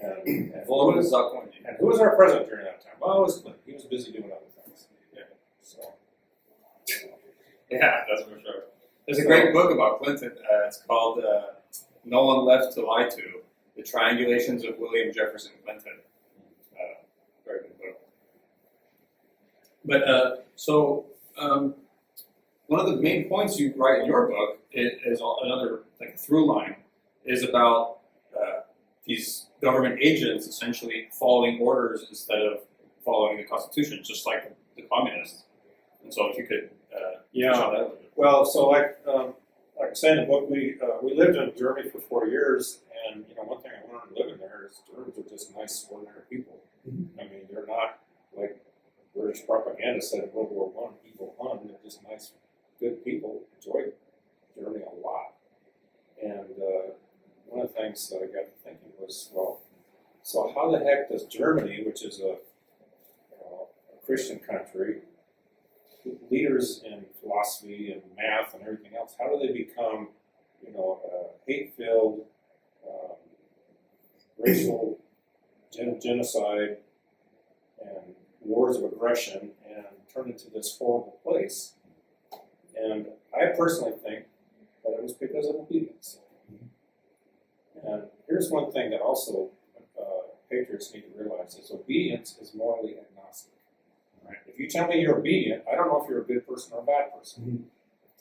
And who was our president during that time? Well, it was Clinton. He was busy doing other things. Yeah. So. Yeah, that's for sure. There's a great book about Clinton. It's called No One Left to Lie to, The Triangulations of William Jefferson Clinton. Very good book. But one of the main points you write in your book is another through line is about these government agents essentially following orders instead of following the Constitution, just like the communists. And so, if you could, Well, so like I say in the book, we lived in Germany for 4 years, and one thing I learned living there is Germans are just nice, ordinary people. I mean, they're not like British propaganda said in World War I, evil Hun. They're just nice, good people. Enjoyed Germany a lot. And one of the things that I got to thinking was, well, so how the heck does Germany, which is a Christian country, leaders in philosophy and math and everything else, how do they become, hate-filled, racial genocide and wars of aggression and turn into this horrible place? And I personally think that it was because of obedience. And here's one thing that also patriots need to realize is obedience is morally agnostic. Right? If you tell me you're obedient, I don't know if you're a good person or a bad person.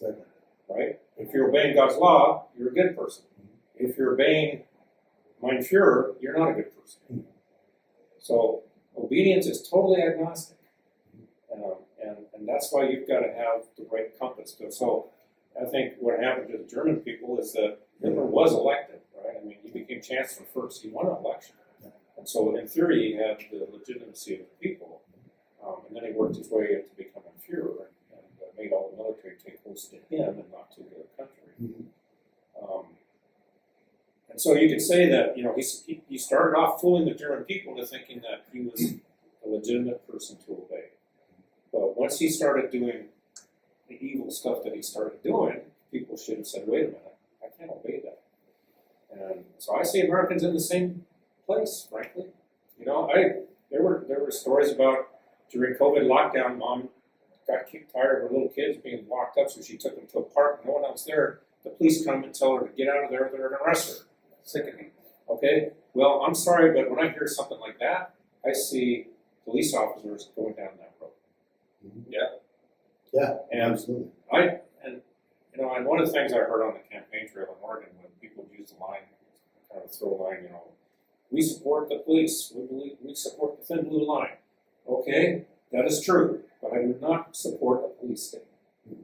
Exactly. Right? If you're obeying God's law, you're a good person. If you're obeying Mein Führer, you're not a good person. So obedience is totally agnostic. And that's why you've got to have the right compass. So I think what happened to the German people is that Hitler was elected, right? I mean, he became chancellor first. He won an election. And so in theory, he had the legitimacy of the people. And then he worked his way into becoming Führer and made all the military take close to him and not to the country. And so you could say that, he started off fooling the German people into thinking that he was a legitimate person to obey. But once he started doing the evil stuff that he started doing, people should have said, wait a minute, I can't obey that. And so I see Americans in the same place, frankly. There were stories about during COVID lockdown, mom got tired of her little kids being locked up, so she took them to a park, no one else there. The police come and tell her to get out of there, they're going to arrest her. Sickening. Okay? Well, I'm sorry, but when I hear something like that, I see police officers going down that road. Yeah, and absolutely. And one of the things I heard on the campaign trail in Oregon when people use the line, kind of throw a line, we support the police, we support the thin blue line. Okay, that is true, but I do not support a police state.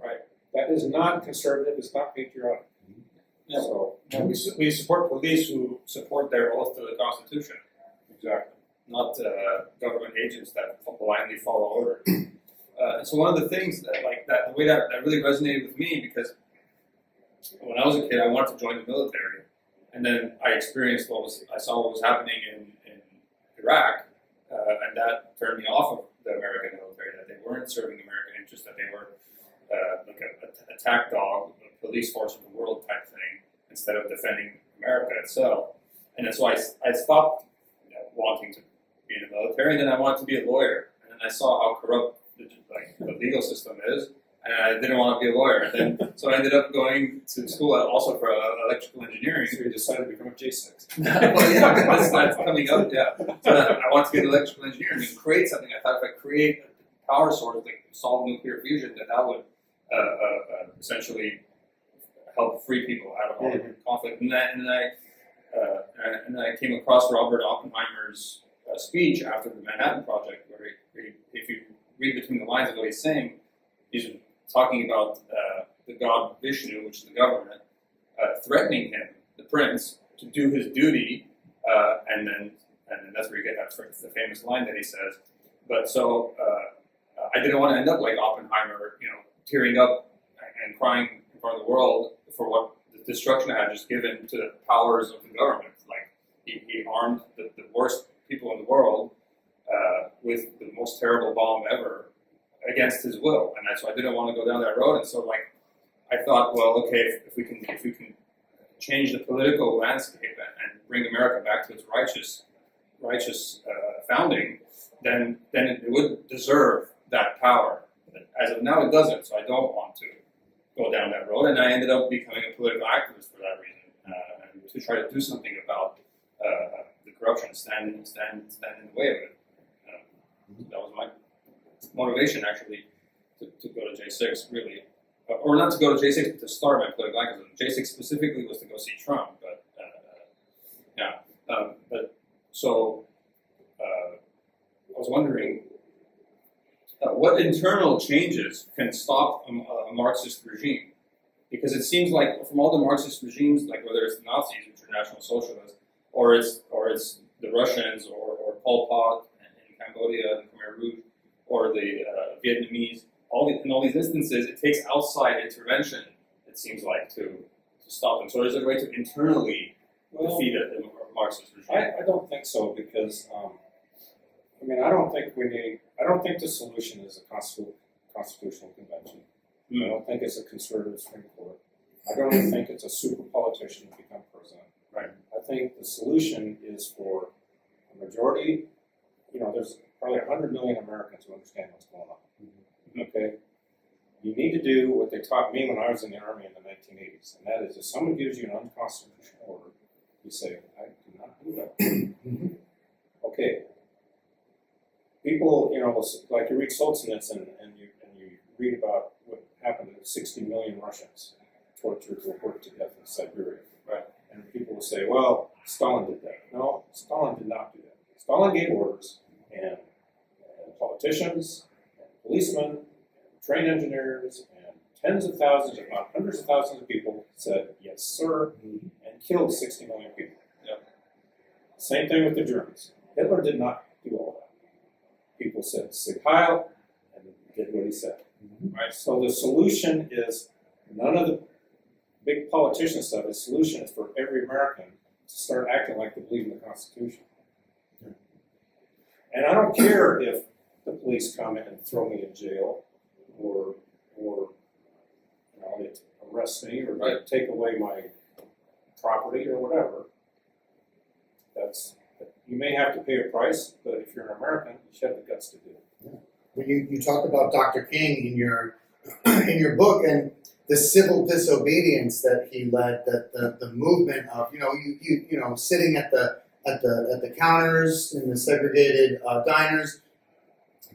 Right? That is not conservative, it's not patriotic. Yeah. So, we support police who support their oath to the Constitution. Exactly. Not government agents that blindly follow order. So one of the things that, the way that really resonated with me, because when I was a kid, I wanted to join the military, and then I saw what was happening in Iraq, and that turned me off of the American military. That they weren't serving American interests, that they were like an attack dog, a police force of the world type thing, instead of defending America itself. And then so I stopped wanting to be in the military, and then I wanted to be a lawyer. And then I saw how corrupt the legal system is, and I didn't want to be a lawyer. And then so I ended up going to school also for electrical engineering. So you decided to become a J6. Well, yeah, that's coming up. Yeah, so I wanted to be an electrical engineer and create something. I thought if I create a power source, like solve nuclear fusion, that would essentially help free people out of all the conflict. And I came across Robert Oppenheimer's speech after the Manhattan Project, where if you read between the lines of what he's saying, he's talking about the god Vishnu, which is the government, threatening him, the prince, to do his duty, and then that's where you get the famous line that he says. But so I didn't want to end up like Oppenheimer, tearing up and crying in front of the world for what the destruction I had just given to the powers of the government. Like he armed the worst people in the world with the most terrible bomb ever against his will, and so I didn't want to go down that road. And so I thought, well, okay, if we can change the political landscape and bring America back to its righteous founding, then it would deserve that power. But as of now, it doesn't. So I don't want to go down that road, and I ended up becoming a political activist for that reason, and to try to do something about the corruption, stand in the way of it. That was my motivation, actually, to go to J6, really. Or not to go to J6, but to start my political activism. J6 specifically was to go see Trump, but I was wondering what internal changes can stop a Marxist regime? Because it seems like from all the Marxist regimes, like whether it's the Nazis, which are National Socialists, or it's the Russians, or Pol Pot in Cambodia, the Khmer Rouge, or the Vietnamese, in all these instances, it takes outside intervention, it seems like, to stop them. So is there a way to internally defeat a Marxist regime? I don't think so, because I don't think the solution is a constitutional convention. I don't think it's a conservative Supreme Court. I don't even think it's a super politician to become president. Right. I think the solution is for a majority. There's probably 100 million Americans who understand what's going on. Okay? You need to do what they taught me when I was in the Army in the 1980s, and that is if someone gives you an unconstitutional order, you say, I do not do that. Okay. People, like you read Solzhenitsyn and you read about what happened to 60 million Russians tortured or worked to death in Siberia. Right. And people will say, well, Stalin did that. No, Stalin did not do that. Stalin gave orders, and politicians, and policemen, and train engineers, and tens of thousands, if not hundreds of thousands of people said, yes, sir, and killed 60 million people. Yep. Same thing with the Germans. Hitler did not do all that. People said, Sieg Heil, and did what he said. Right? So the solution is none of the big politician stuff. The solution is for every American to start acting like they believe in the Constitution. And I don't care if the police come in and throw me in jail, or they arrest me, or they take away my property, or whatever. You may have to pay a price, but if you're an American, you should have the guts to do it. When you talk about Dr. King in your book and the civil disobedience that he led, that the movement of sitting at the counters in the segregated diners,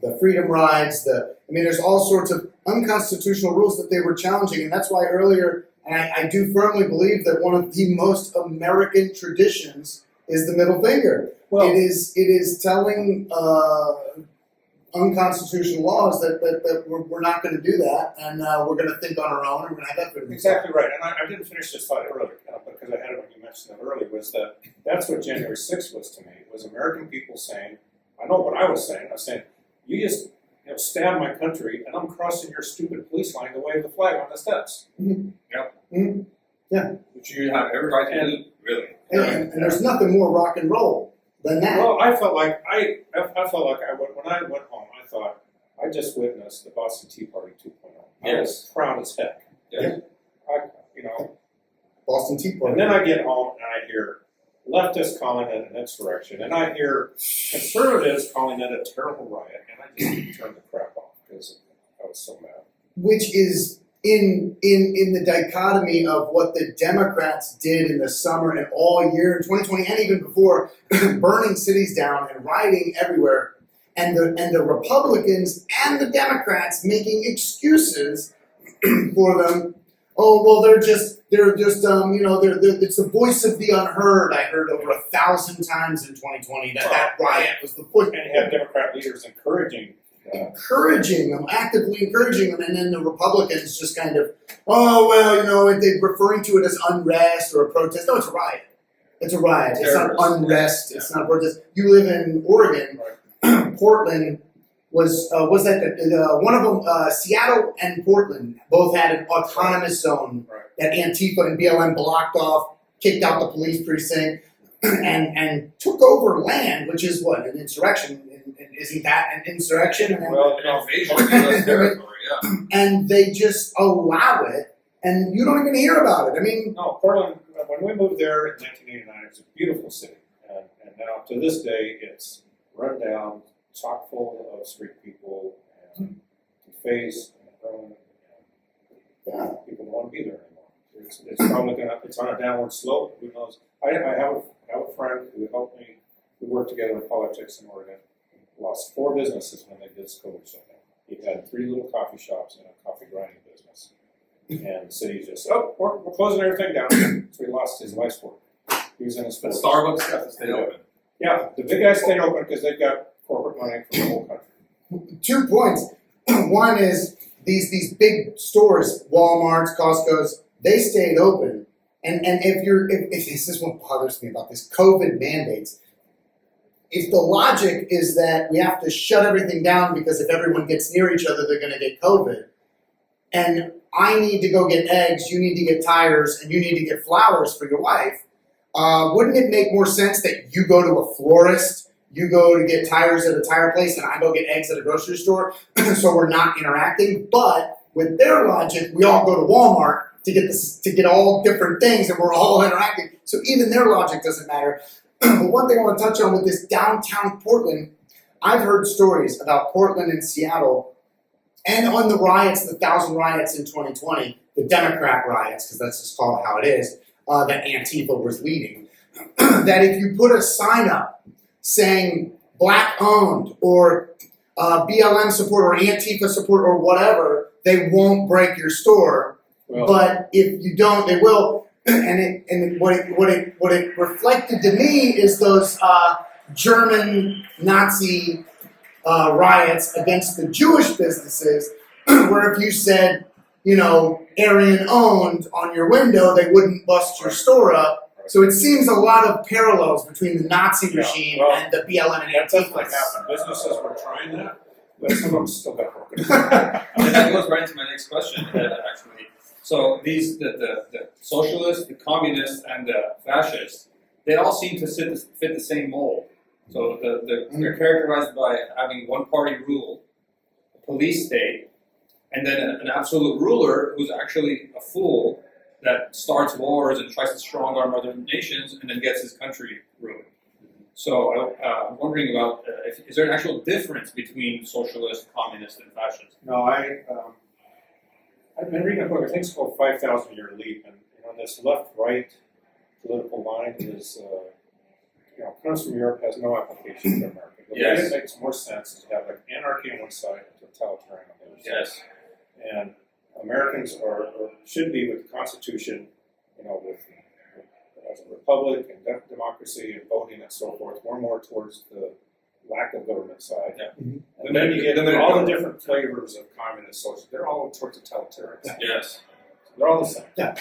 the freedom rides, there's all sorts of unconstitutional rules that they were challenging, and that's why earlier, and I do firmly believe that one of the most American traditions is the middle finger. Well, it is telling unconstitutional laws that we're not going to do that, and we're going to think on our own, and we're going to have that. Exactly right, and I didn't finish this thought earlier because I had it when you mentioned it earlier. Was that's what January 6th was to me? Was American people saying, I know what I was saying. I was saying, you just stab my country, and I'm crossing your stupid police line to wave the flag on the steps. Mm-hmm. Yep. Mm-hmm. Yeah. Which you have every right to do, really. And there's nothing more rock and roll than that. Well, I felt like when I went home, I thought I just witnessed the Boston Tea Party 2.0. I was proud as heck. Yeah. Boston Tea Party. And then I get home and I hear leftists calling it an insurrection, and I hear conservatives calling it a terrible riot, and I just turned the crap off because I was so mad. Which is in the dichotomy of what the Democrats did in the summer and all year in 2020 and even before, burning cities down and rioting everywhere, and the Republicans and the Democrats making excuses for them. Oh well, they're just it's the voice of the unheard. I heard over 1,000 times in 2020 that riot was the voice. And you have Democrat leaders encouraging them, actively encouraging them, and then the Republicans just kind of, they're referring to it as unrest or a protest. No, it's a riot. It's a riot. It's not unrest. Yeah. It's not a protest. You live in Oregon. Right. Portland was that one of them, Seattle and Portland both had an autonomous zone that Antifa and BLM blocked off, kicked out the police precinct, and took over land, which is what, an insurrection. Isn't that an insurrection? Well, invasion. And they just allow it, and you don't even hear about it. No, Portland, when we moved there in 1989, it was a beautiful city. And now, to this day, it's run down, chock full of street people, and defaced and grown. And people don't want to be there anymore. It's probably it's on a downward slope. Who knows? I have a friend who helped me. We worked together in politics in Oregon. Lost 4 businesses when they did this COVID shutdown. He had 3 little coffee shops and a coffee grinding business. And the city just, we're closing everything down. So he lost his life's work. He was in his 40s. Starbucks got to stay open. Yeah, the big guys stayed open because they've got corporate money from the whole country. 2 points. One is these big stores, Walmart's, Costco's, they stayed open. And if this is what bothers me about this COVID mandates. If the logic is that we have to shut everything down because if everyone gets near each other, they're going to get COVID, and I need to go get eggs, you need to get tires, and you need to get flowers for your wife, wouldn't it make more sense that you go to a florist, you go to get tires at a tire place, and I go get eggs at a grocery store, so we're not interacting? But with their logic, we all go to Walmart to get all different things, and we're all interacting. So even their logic doesn't matter. But one thing I want to touch on with this downtown Portland, I've heard stories about Portland and Seattle, and on the riots, the 1,000 riots in 2020, the Democrat riots, because that's just called how it is, that Antifa was leading, that if you put a sign up saying black owned or BLM support or Antifa support or whatever, they won't break your store, but if you don't, they will. And what it reflected to me is those German Nazi riots against the Jewish businesses, where if you said, Aryan owned on your window, they wouldn't bust your store up. So it seems a lot of parallels between the Nazi regime and the BLM and Antifa. Businesses were trying that, but some of them still got broken. That goes right into my next question, actually. So the socialists, the communists, and the fascists, they all seem to fit the same mold. So they're characterized by having one-party rule, a police state, and then an absolute ruler who's actually a fool that starts wars and tries to strong-arm other nations and then gets his country ruined. So I'm wondering about, is there an actual difference between socialist, communist, and fascist? No, I've been reading a book, I think it's called 5,000 Year Leap, and this left-right political line is, comes from Europe, has no application to America. The way it makes more sense is to have anarchy on one side and totalitarian on the other side. And Americans should be with the Constitution, as a republic and democracy and voting and so forth, more towards the lack of government side. Yeah. Mm-hmm. And then you get all the different flavors of communist, social. They're all towards totalitarian. Yes. They're all the same. Yeah.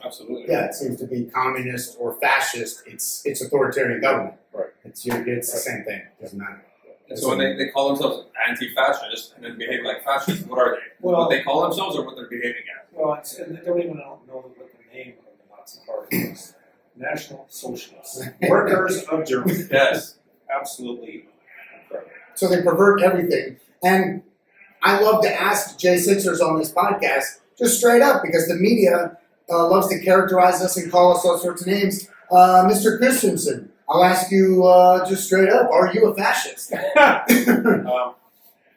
Absolutely. Yeah, it seems to be communist or fascist. It's authoritarian government. Right. It's the same thing. It doesn't matter. And so when they call themselves anti-fascist and then behave like fascists, what are they? Well, what they call themselves or what they're behaving as? Well, and they don't even know what the name of the Nazi party is. National Socialists. Workers of Germany. Yes. Absolutely incredible. So they pervert everything. And I love to ask J6ers on this podcast just straight up, because the media loves to characterize us and call us all sorts of names. Mr. Christensen, I'll ask you just straight up, are you a fascist?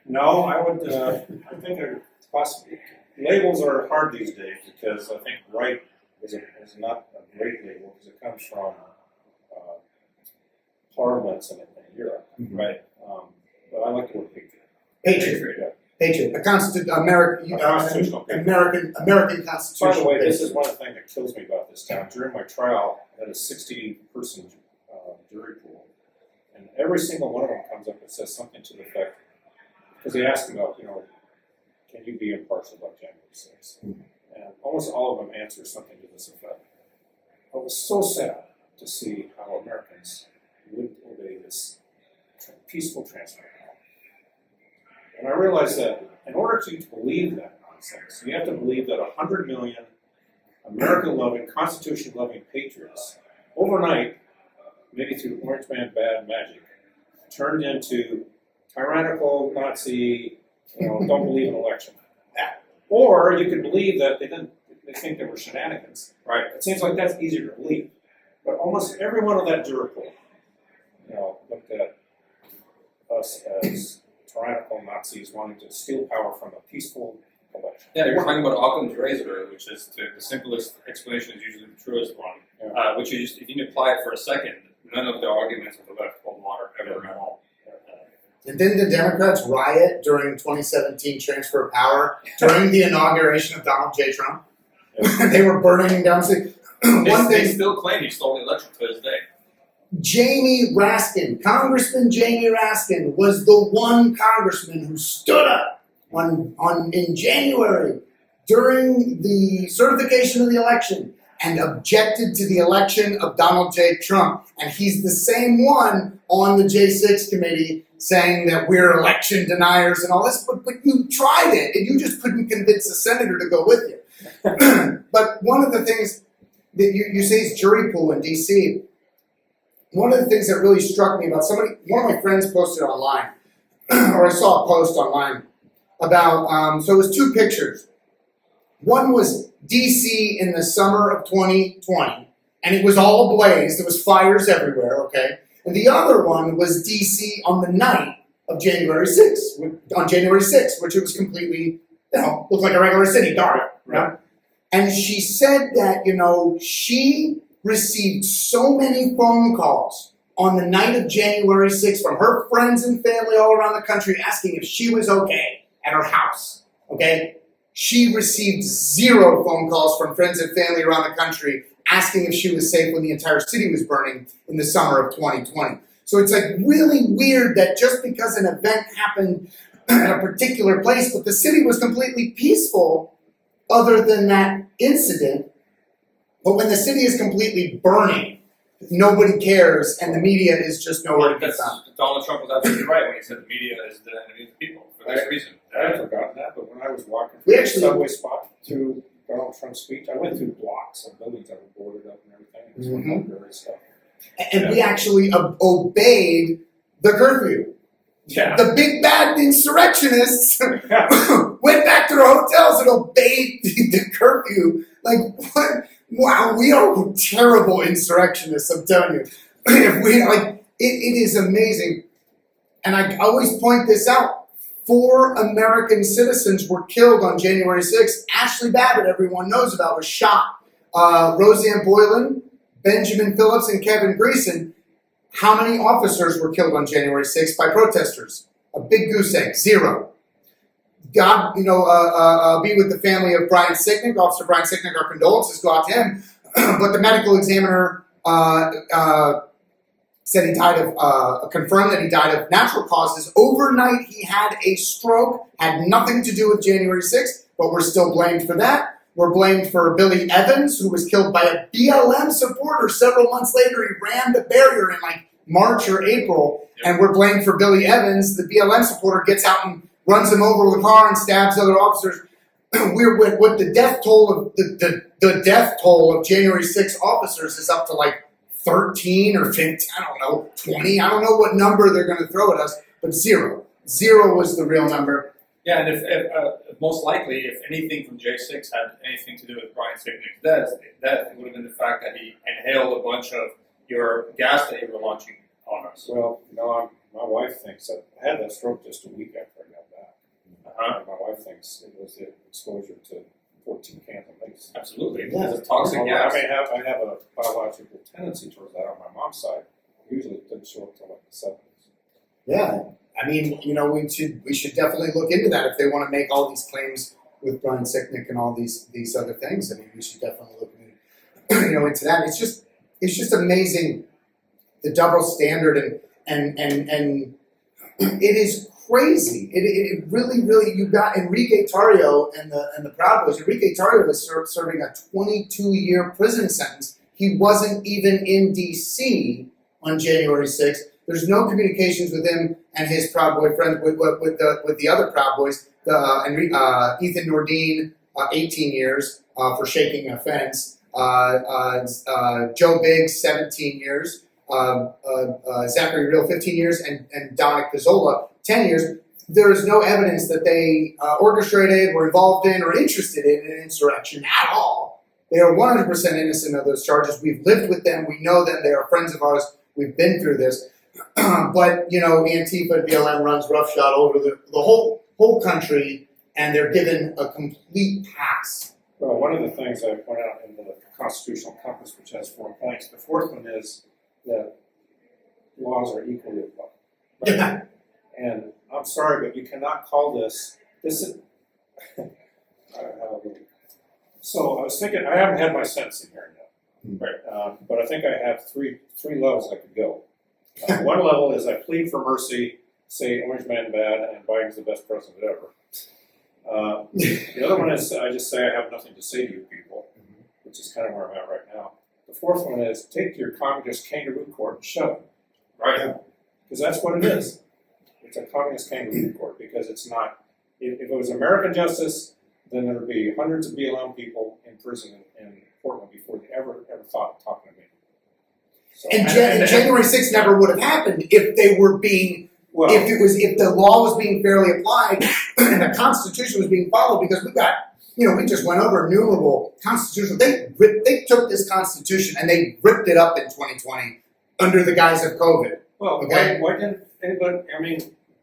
No, I would, I think possibly, labels are hard these days because I think right is not a great label because it comes from parliaments in Europe, right? But I like the word patriot. Patriot. Yeah. Patriot. A constitutional American constitution. By the way, this is one of the things that kills me about this town. During my trial, I had a 60-person jury pool, and every single one of them comes up and says something to the effect, because they ask about, can you be impartial about January 6th? Mm-hmm. And almost all of them answer something to this effect. I was so sad to see how Americans would obey this peaceful transfer. And I realized that in order to believe that nonsense, you have to believe that 100 million American-loving, Constitution-loving patriots, overnight, maybe through Orange Man bad magic, turned into tyrannical Nazi, don't believe in election. Or you could believe that they think there were shenanigans. Right. It seems like that's easier to believe. But almost every one of that jury pool, looked at us as tyrannical Nazis wanting to steal power from a peaceful election. Yeah, you're talking about Occam's razor, which is the simplest explanation is usually the truest one. Which is just, if you apply it for a second, none of the arguments of the left hold water ever at all. And didn't the Democrats riot during 2017 transfer of power during the inauguration of Donald J. Trump? They were burning down. They still claim he stole the election to this day. Jamie Raskin, Congressman Jamie Raskin, was the one congressman who stood up in January during the certification of the election and objected to the election of Donald J. Trump. And he's the same one on the J6 committee saying that we're election deniers and all this, but you tried it, and you just couldn't convince a senator to go with you. But one of the things that you say is jury pool in D.C., one of the things that really struck me about one of my friends posted online, or I saw a post online, about, so it was two pictures. One was D.C. in the summer of 2020, and it was all ablaze. There was fires everywhere, okay? And the other one was D.C. on the night of January 6th, on January 6th, which it was completely, looked like a regular city, dark, right? And she said that, she received so many phone calls on the night of January 6th from her friends and family all around the country asking if she was okay at her house, okay? She received 0 phone calls from friends and family around the country asking if she was safe when the entire city was burning in the summer of 2020. So it's like really weird that just because an event happened at a particular place, but the city was completely peaceful other than that incident. But when the city is completely burning, nobody cares, and the media is just nowhere to be found. Donald Trump was absolutely right when he said the media is the enemy of the people for this reason. I had forgotten that, but when I was walking through the subway spot through Donald Trump's speech, I went through blocks of buildings that were boarded up and everything. It was very stuff. And we actually obeyed the curfew. Yeah. The big bad insurrectionists went back to their hotels and obeyed the curfew. Like, what? Wow, we are terrible insurrectionists, I'm telling you. If we it is amazing. And I always point this out. 4 American citizens were killed on January 6th. Ashley Babbitt, everyone knows about, was shot. Roseanne Boylan, Benjamin Phillips, and Kevin Greason. How many officers were killed on January 6th by protesters? A big goose egg, 0. God, be with the family of Brian Sicknick, Officer Brian Sicknick. Our condolences go out to him. But the medical examiner said he died of, confirmed that he died of natural causes. Overnight, he had a stroke, had nothing to do with January 6th, but we're still blamed for that. We're blamed for Billy Evans, who was killed by a BLM supporter several months later. He ran the barrier in March or April, and we're blamed for Billy Evans. The BLM supporter gets out and runs him over with a car and stabs other officers. We're with the death toll of the death toll of January 6 officers is up to 13 or 15, I don't know, 20. I don't know what number they're going to throw at us, but 0. 0 was the real number. Yeah, and if most likely, if anything from J6 had anything to do with Brian Sicknick's death, it would have been the fact that he inhaled a bunch of your gas that you were launching on us. Well, my wife thinks that I had that stroke just a week after I got back. And my wife thinks it was the exposure to 14 cans of mace. Absolutely. Yeah. It's a toxic gas. I have a biological tendency towards that on my mom's side. Usually it didn't show up until the 70s. Yeah. I mean, we should definitely look into that if they want to make all these claims with Brian Sicknick and all these other things. I mean, we should definitely look into that. It's just amazing the double standard and it is crazy. It really, really, you got Enrique Tarrio and the Proud Boys. Enrique Tarrio was serving a 22-year prison sentence. He wasn't even in D.C. on January 6th. There's no communications with him and his Proud Boy friends with the other Proud Boys. Ethan Nordine, 18 years for shaking a fence. Joe Biggs, 17 years. Zachary Real, 15 years, and Dominic Pizzola, 10 years. There is no evidence that they orchestrated, were involved in, or interested in an insurrection at all. They are 100% innocent of those charges. We've lived with them. We know them. They are friends of ours. We've been through this. But, Antifa and BLM runs roughshod over the whole country, and they're given a complete pass. Well, one of the things I point out in the Constitutional Compass, which has 4 points, the 4th one is that laws are equally applied. Right? Yeah. And I'm sorry, but you cannot call this is, so I was thinking, I haven't had my sentencing hearing yet, right? But I think I have three levels I could go. One level is I plead for mercy, say Orange Man bad, and Biden's the best president ever. The other one is I just say I have nothing to say to you people, which is kind of where I'm at right now. The 4th one is take your communist kangaroo court and shove it. Right? Because that's what it is. It's a communist kangaroo court because it's not, if it was American justice, then there would be hundreds of BLM people in prison in Portland before they ever thought of talking to me. So, and January 6th never would have happened if they were being, if the law was being fairly applied and the Constitution was being followed, because we got, we just went over innumerable constitutional. They took this Constitution and they ripped it up in 2020 under the guise of COVID. Well, okay? Why didn't anybody?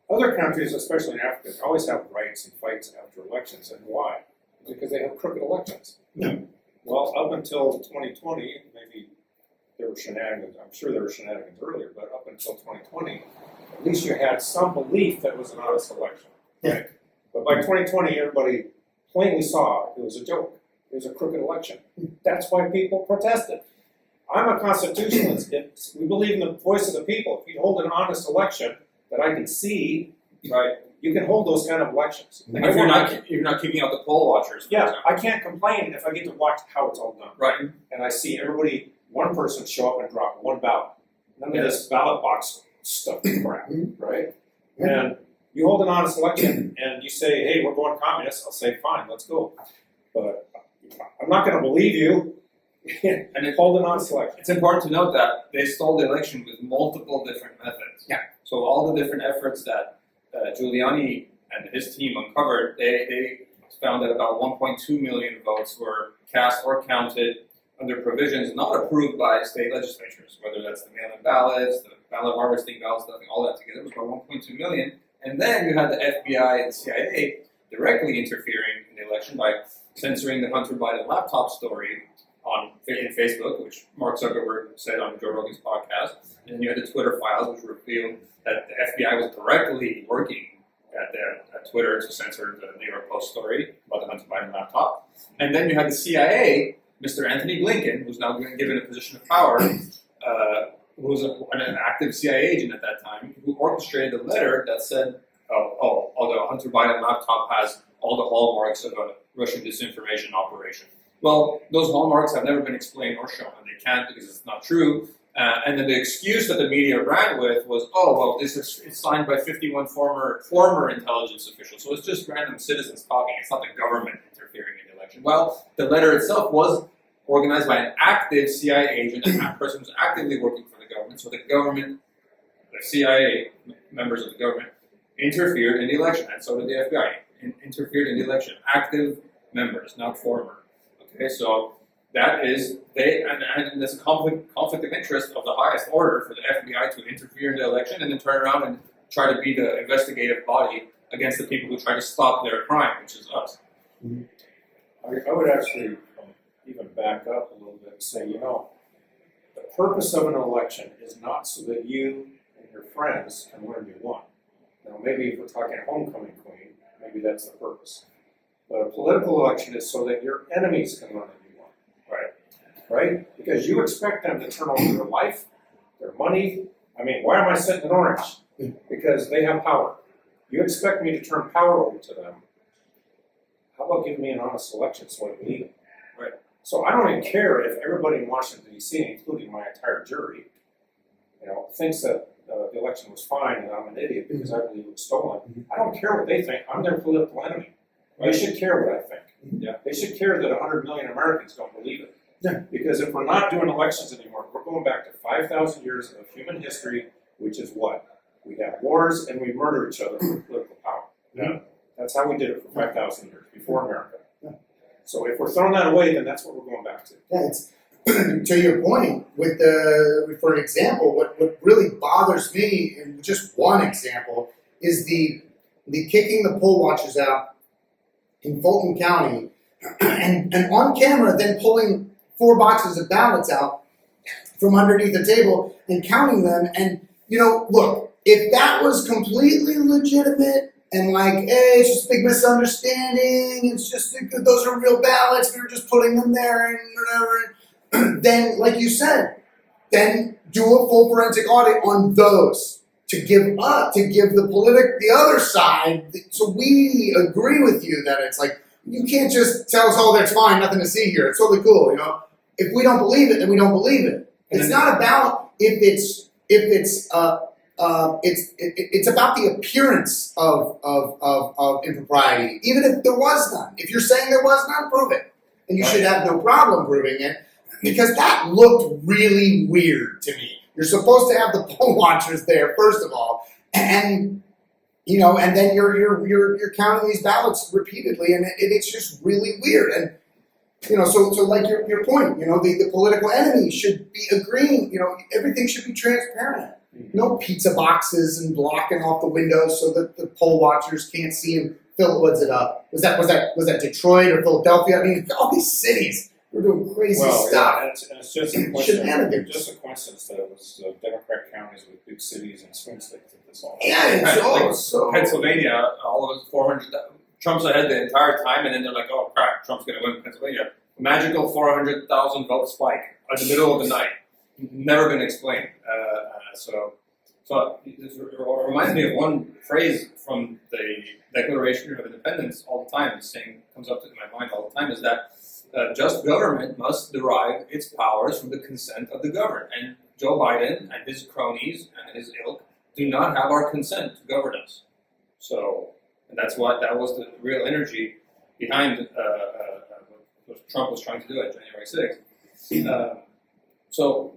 Other countries, especially in Africa, always have riots and fights after elections, and why? Because they have crooked elections. Yeah. Well, up until 2020, maybe there were shenanigans. I'm sure there were shenanigans earlier, but up until 2020, at least you had some belief that it was an honest election. Yeah. Right? But by 2020, everybody plainly saw it was a joke. It was a crooked election. That's why people protested. I'm a constitutionalist. We believe in the voice of the people. If you hold an honest election that I can see, right, you can hold those kind of elections. Like if you're not keeping out the poll watchers. For example. I can't complain if I get to watch how it's all done. Right. And I see everybody, one person show up and drop one ballot. None of this ballot box stuff crap, right? And you hold an honest election and you say, hey, we're going communist, I'll say, fine, let's go. But I'm not going to believe you. And it hold an honest election. It's important to note that they stole the election with multiple different methods. Yeah. So all the different efforts that Giuliani and his team uncovered, they found that about 1.2 million votes were cast or counted under provisions not approved by state legislatures, whether that's the mail-in ballots, the ballot harvesting ballots, all that together was about 1.2 million. And then you had the FBI and CIA directly interfering in the election by censoring the Hunter Biden laptop story in Facebook, which Mark Zuckerberg said on Joe Rogan's podcast. And then you had the Twitter files, which revealed that the FBI was directly working at Twitter to censor the New York Post story about the Hunter Biden laptop. And then you had the CIA, Mr. Anthony Blinken, who's now given a position of power, who was an active CIA agent at that time, who orchestrated the letter that said, the Hunter Biden laptop has all the hallmarks of a Russian disinformation operation. Well, those hallmarks have never been explained or shown, and they can't because it's not true. And then the excuse that the media ran with was, it's signed by 51 former intelligence officials, so it's just random citizens talking. It's not the government interfering in the election. Well, the letter itself was organized by an active CIA agent, and that person was actively working for the government. So the government, the CIA members of the government, interfered in the election, and so did the FBI. Interfered in the election. Active members, not former. Okay, so that is and there's a conflict of interest of the highest order for the FBI to interfere in the election and then turn around and try to be the investigative body against the people who try to stop their crime, which is us. I would actually even back up a little bit and say, the purpose of an election is not so that you and your friends can learn you won. Now, maybe if we're talking homecoming queen, maybe that's the purpose. But a political election is so that your enemies can learn that you won. Right? Because you expect them to turn over their life, their money. I mean, why am I sitting in orange? Because they have power. You expect me to turn power over to them. How about giving me an honest election so I believe it? Right. So I don't even care if everybody in Washington, D.C., including my entire jury, thinks that the election was fine and I'm an idiot because I believe it was stolen. I don't care what they think. I'm their political enemy. They should care what I think. Yeah. They should care that 100 million Americans don't believe it. Yeah. Because if we're not doing elections anymore, we're going back to 5,000 years of human history, which is what? We have wars and we murder each other for political power. Yeah. That's how we did it for 5,000 years, before America. Yeah. So if we're throwing that away, then that's what we're going back to. Yeah, it's, to your point, for an example, what really bothers me, and just one example, is the kicking the poll watchers out in Fulton County and on camera then pulling 4 boxes of ballots out from underneath the table and counting them. And, look, if that was completely legitimate and hey, it's just a big misunderstanding, it's just, those are real ballots, we were just putting them there and whatever, then, like you said, then do a full forensic audit on those to give the other side, so we agree with you that it's you can't just tell us, that's fine, nothing to see here, it's totally cool, If we don't believe it, then we don't believe it. It's not about it's about the appearance of impropriety, even if there was none. If you're saying there was none, prove it. And you should have no problem proving it, because that looked really weird to me. You're supposed to have the poll watchers there, first of all, and and then you're counting these ballots repeatedly, and it's just really weird. And so like your point, the political enemy should be agreeing. Everything should be transparent. No pizza boxes and blocking off the windows so that the poll watchers can't see and Phil, what's it up? Was that Detroit or Philadelphia? I mean, all these cities were doing crazy stuff. Yeah, and it's just a Shenanigans. just a coincidence that it was Democrat counties with big cities and swing states that this all. Yeah, So Pennsylvania, all of us Trump's ahead the entire time, and then they're like, oh crap, Trump's going to win Pennsylvania. Magical 400,000 vote spike in the middle of the night. Never been explained. So it reminds me of one phrase from the Declaration of Independence all the time. This saying comes up to my mind all the time, is that just government must derive its powers from the consent of the governed. And Joe Biden and his cronies and his ilk do not have our consent to govern us. So, and that was the real energy behind what Trump was trying to do at January 6th. So,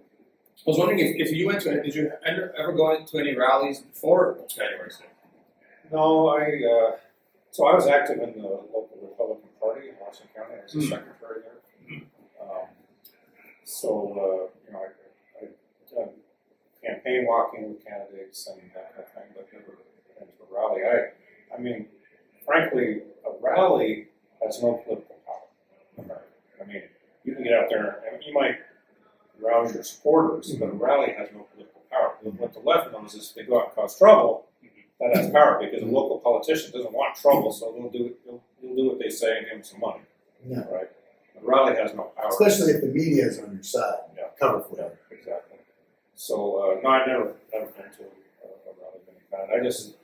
I was wondering if you went to, did you ever go into any rallies before January 6th? No, so I was active in the local Republican Party in Washington County. I was the secretary there. I've done campaign walking with candidates and that kind of thing, but never been to a rally. I mean, frankly, a rally has no political power. I mean, you can get out there and you might rouse your supporters, but a rally has no political power. What the left knows is if they go out and cause trouble, that has power because a local politician doesn't want trouble, so they'll do what they say and give them some money. Yeah. Right? A rally has no power. Especially if the media is on your side. Yeah. Cover for it. Exactly. So, no, I've never been to a rally of any kind. I just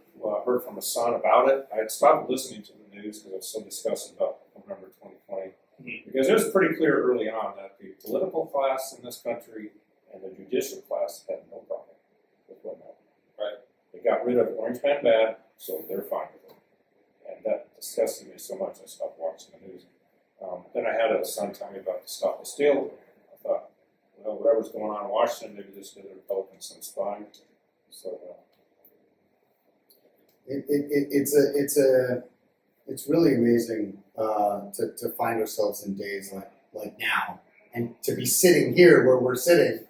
heard from a son about it. I had stopped listening to the news because I was so disgusted about November 2020. Because it was pretty clear early on that the political class in this country and the judicial class had no problem with what happened. Right? They got rid of Orange Man Bad, so they're fine with it. And that disgusted me so much I stopped watching the news. Then I had a son tell me about the Stop the Steal. I thought, well, whatever's going on in Washington, maybe this did the Republicans some spying. So It's really amazing to find ourselves in days like now, and to be sitting here where we're sitting,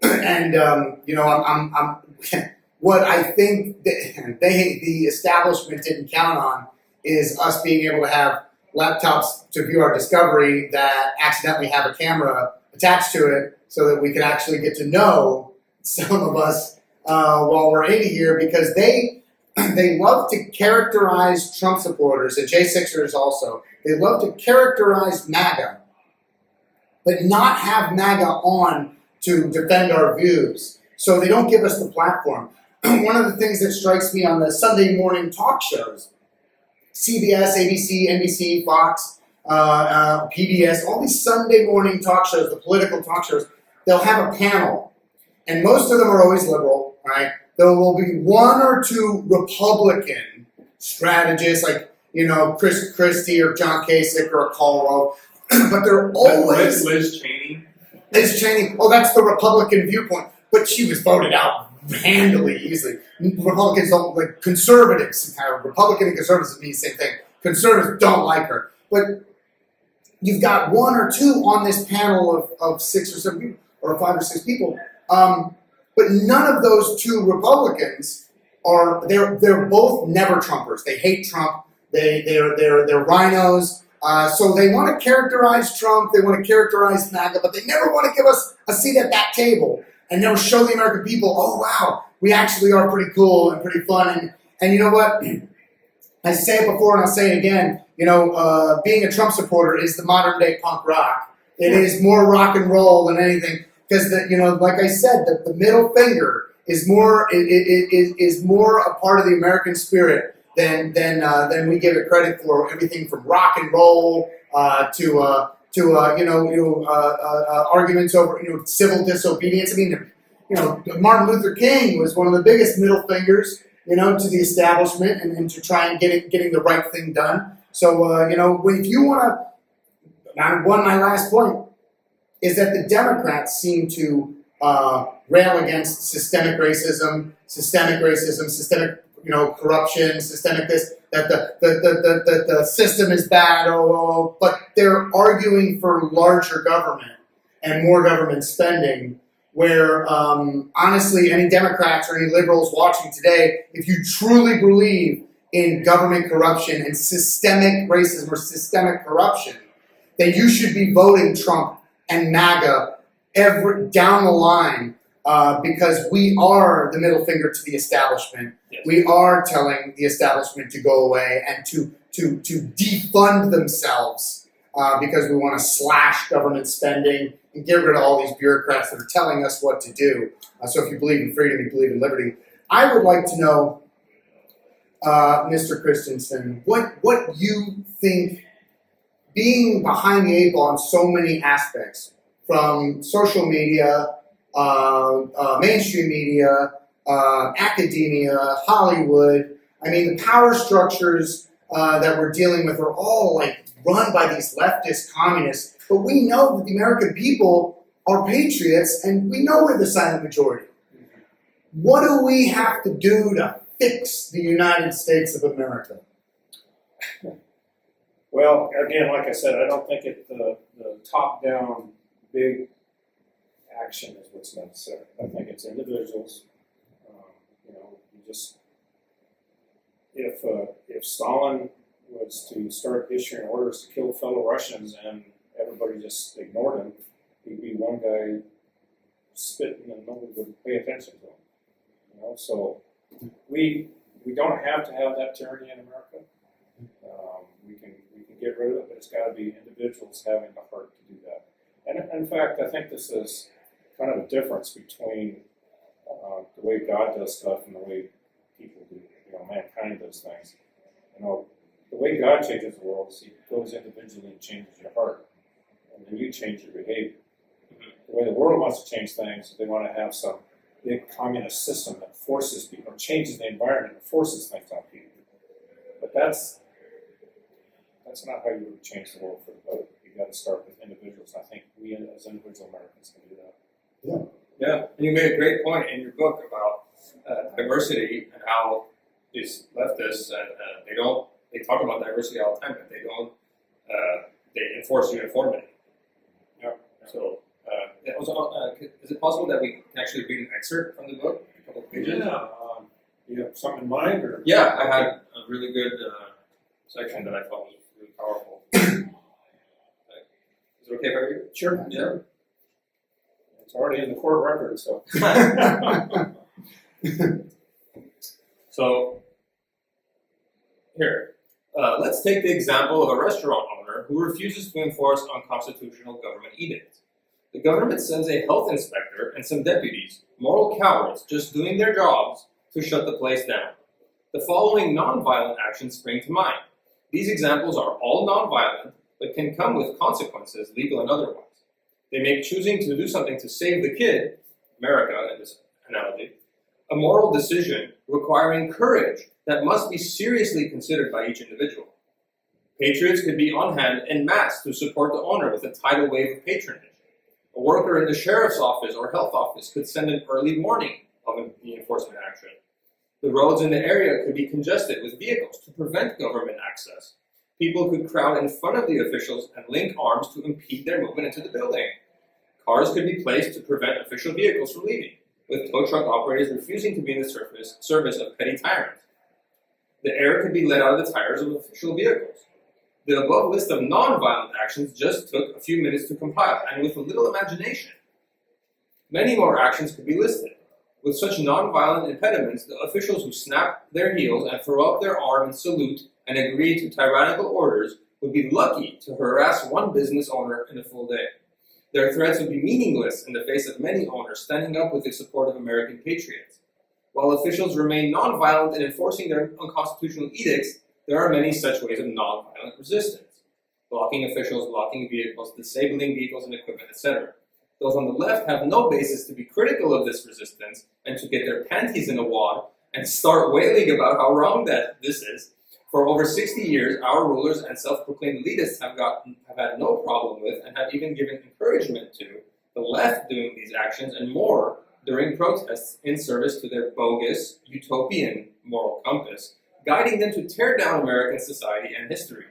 and I'm what I think the establishment didn't count on is us being able to have laptops to view our discovery that accidentally have a camera attached to it, so that we can actually get to know some of us while we're in here, because they love to characterize Trump supporters, and J6ers also. They love to characterize MAGA, but not have MAGA on to defend our views. So they don't give us the platform. One of the things that strikes me on the Sunday morning talk shows, CBS, ABC, NBC, Fox, PBS, all these Sunday morning talk shows, the political talk shows, they'll have a panel, and most of them are always liberal, right? There will be one or two Republican strategists, like, Chris Christie or John Kasich or Caldwell, but they're always... Liz Cheney. Liz Cheney, that's the Republican viewpoint, but she was voted out handily, easily. Republicans don't, like conservatives, Republican and conservatives mean the same thing. Conservatives don't like her. But you've got one or two on this panel of 6 or 7 people, or 5 or 6 people, but none of those two Republicans they're both never Trumpers. They hate Trump. They're rhinos. So they want to characterize Trump. They want to characterize MAGA, but they never want to give us a seat at that table and never show the American people, oh wow, we actually are pretty cool and pretty fun. And you know what? I say it before and I'll say it again. Being a Trump supporter is the modern day punk rock. It is more rock and roll than anything. Because like I said, the middle finger is more a part of the American spirit than we give it credit for. Everything from rock and roll to arguments over civil disobedience. I mean, Martin Luther King was one of the biggest middle fingers to the establishment and to try and getting the right thing done. So if you want to, my last point is that the Democrats seem to rail against systemic racism, systemic corruption, systemic this, that the system is bad, but they're arguing for larger government and more government spending, where honestly, any Democrats or any liberals watching today, if you truly believe in government corruption and systemic racism or systemic corruption, then you should be voting Trump and MAGA down the line, because we are the middle finger to the establishment. Yes. We are telling the establishment to go away and to to defund themselves because we want to slash government spending and get rid of all these bureaucrats that are telling us what to do. So if you believe in freedom, you believe in liberty. I would like to know, Mr. Christensen, what you think, being behind the 8 ball on so many aspects, from social media, mainstream media, academia, Hollywood. I mean, the power structures that we're dealing with are all like run by these leftist communists. But we know that the American people are patriots, and we know we're the silent majority. What do we have to do to fix the United States of America? Well, again, like I said, I don't think the top-down big action is what's necessary. I think it's individuals. If Stalin was to start issuing orders to kill fellow Russians and everybody just ignored him, he'd be one guy spitting and nobody would pay attention to him. So we don't have to have that tyranny in America. We can get rid of it, but it's got to be individuals having the heart to do that. And in fact, I think this is kind of a difference between the way God does stuff and the way people do, mankind does things. The way God changes the world is He goes individually and changes your heart, and then you change your behavior. The way the world wants to change things, they want to have some big communist system that forces people, or changes the environment and forces things on people. But that's not how you would change the world for the better. You've got to start with individuals. I think we as individual Americans can do that. Yeah. You made a great point in your book about diversity and how these leftists they talk about diversity all the time, but they enforce uniformity. Yeah. So is it possible that we can actually read an excerpt from the book, a couple of pages? Yeah. You have something in mind, or? Yeah, I had a really good section that I thought was really powerful. Is it okay if I read it? Sure. Yeah. It's already in the court record, so. So, here, let's take the example of a restaurant owner who refuses to enforce unconstitutional government edicts. The government sends a health inspector and some deputies, moral cowards, just doing their jobs, to shut the place down. The following nonviolent actions spring to mind. These examples are all nonviolent, but can come with consequences, legal and otherwise. They make choosing to do something to save the kid, America in this analogy, a moral decision requiring courage that must be seriously considered by each individual. Patriots could be on hand en masse to support the owner with a tidal wave of patronage. A worker in the sheriff's office or health office could send an early warning of the enforcement action. The roads in the area could be congested with vehicles to prevent government access. People could crowd in front of the officials and link arms to impede their movement into the building. Cars could be placed to prevent official vehicles from leaving, with tow truck operators refusing to be in the service of petty tyrants. The air could be let out of the tires of official vehicles. The above list of non-violent actions just took a few minutes to compile, and with a little imagination. Many more actions could be listed. With such non-violent impediments, the officials who snap their heels and throw up their arm and salute and agree to tyrannical orders would be lucky to harass one business owner in a full day. Their threats would be meaningless in the face of many owners standing up with the support of American patriots. While officials remain non-violent in enforcing their unconstitutional edicts, there are many such ways of non-violent resistance. Blocking officials, blocking vehicles, disabling vehicles and equipment, etc. Those on the left have no basis to be critical of this resistance and to get their panties in a wad and start wailing about how wrong that this is. For over 60 years, our rulers and self-proclaimed elitists have had no problem with and have even given encouragement to the left doing these actions and more during protests in service to their bogus, utopian moral compass, guiding them to tear down American society and history.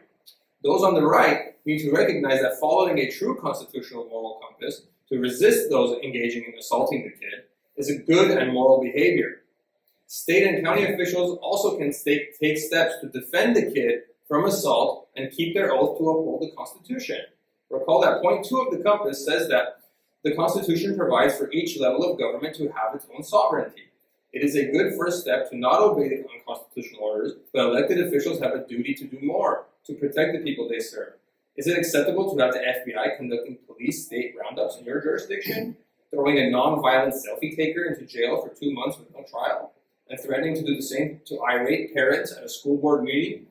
Those on the right need to recognize that following a true constitutional moral compass to resist those engaging in assaulting the kid is a good and moral behavior. State and county officials also can take steps to defend the kid from assault and keep their oath to uphold the Constitution. Recall that point 2 of the compass says that the Constitution provides for each level of government to have its own sovereignty. It is a good first step to not obey the unconstitutional orders, but elected officials have a duty to do more to protect the people they serve. Is it acceptable to have the FBI conducting police state roundups in your jurisdiction, throwing a non-violent selfie taker into jail for 2 months with no trial, and threatening to do the same to irate parents at a school board meeting?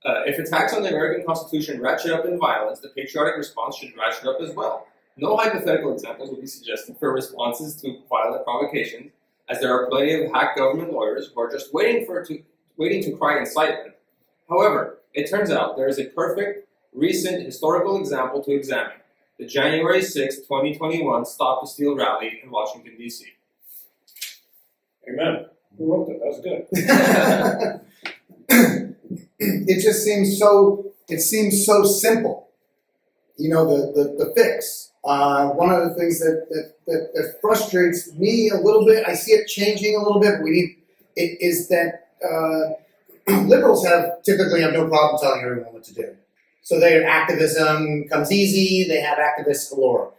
If attacks on the American Constitution ratchet up in violence, the patriotic response should ratchet up as well. No hypothetical examples will be suggested for responses to violent provocations, as there are plenty of hack government lawyers who are just waiting to cry incitement. However, it turns out there is a perfect, recent historical example to examine: the January 6, 2021 Stop the Steal rally in Washington, D.C. Amen. Who wrote that? That was good. It just seems so simple. You know, the fix. One of the things that frustrates me a little bit, I see it changing a little bit, is that liberals typically have no problem telling everyone what to do. So their activism comes easy, they have activists galore.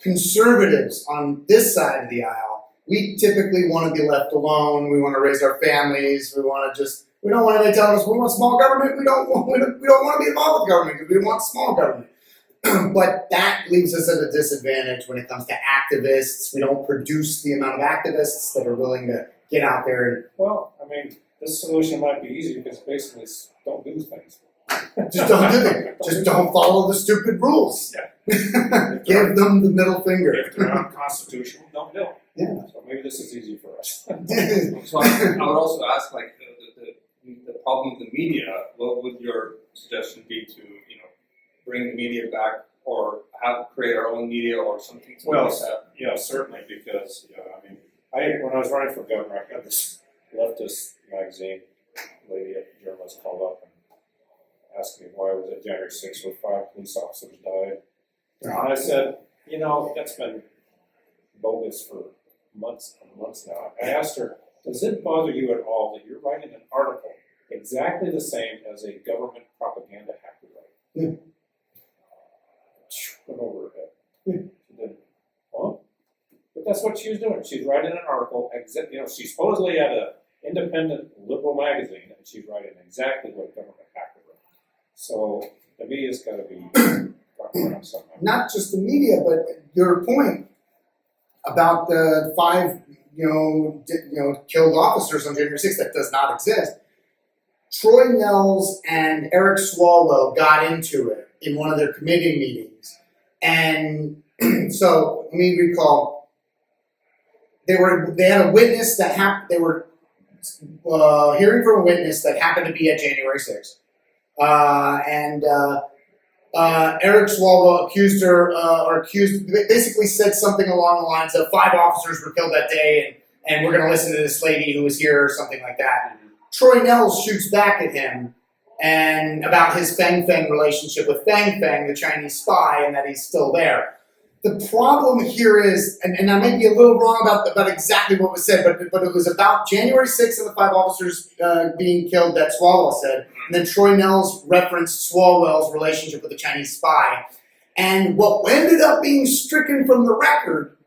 Conservatives on this side of the aisle, we typically want to be left alone, we want to raise our families, we don't want anybody telling us we want small government, we don't want to be involved with government because we want small government. But that leaves us at a disadvantage when it comes to activists. We don't produce the amount of activists that are willing to get out there. Well, I mean, this solution might be easy because basically don't do things. Just don't do it. Just don't follow the stupid rules. Yeah. Give them the middle finger. If they're unconstitutional, don't do it. Yeah. So maybe this is easy for us. So I would also ask, like, the problem with the media. What would your suggestion be to, bring the media back, or create our own media or something to Well, like that? yeah, certainly, because when I was running for governor, I had this leftist magazine lady, a journalist, called up and asked me why was it January 6th where 5 police officers died. And I said, that's been bogus for months and months now. I asked her, does it bother you at all that you're writing an article exactly the same as a government propaganda hacker write? Yeah. Went over her head. She did, huh? But that's what she was doing. She's writing an article, she's supposedly at an independent liberal magazine, and she's writing exactly what a government hacker wrote. So the media's got to be talking around something. Not just the media, but your point about the 5, killed officers on January 6th, that does not exist. Troy Nels and Eric Swalwell got into it in one of their committee meetings. And so let me recall, they had a witness that they were hearing from a witness that happened to be at January 6th. Eric Swalwell basically said something along the lines of 5 officers were killed that day, and we're going to listen to this lady who was here, or something like that. Troy Nels shoots back at him and about his Feng Feng relationship with Feng Feng, the Chinese spy, and that he's still there. The problem here is, and I may be a little wrong about exactly what was said, but it was about January 6th and the 5 officers being killed that Swalwell said, and then Troy Nels referenced Swalwell's relationship with the Chinese spy. And what ended up being stricken from the record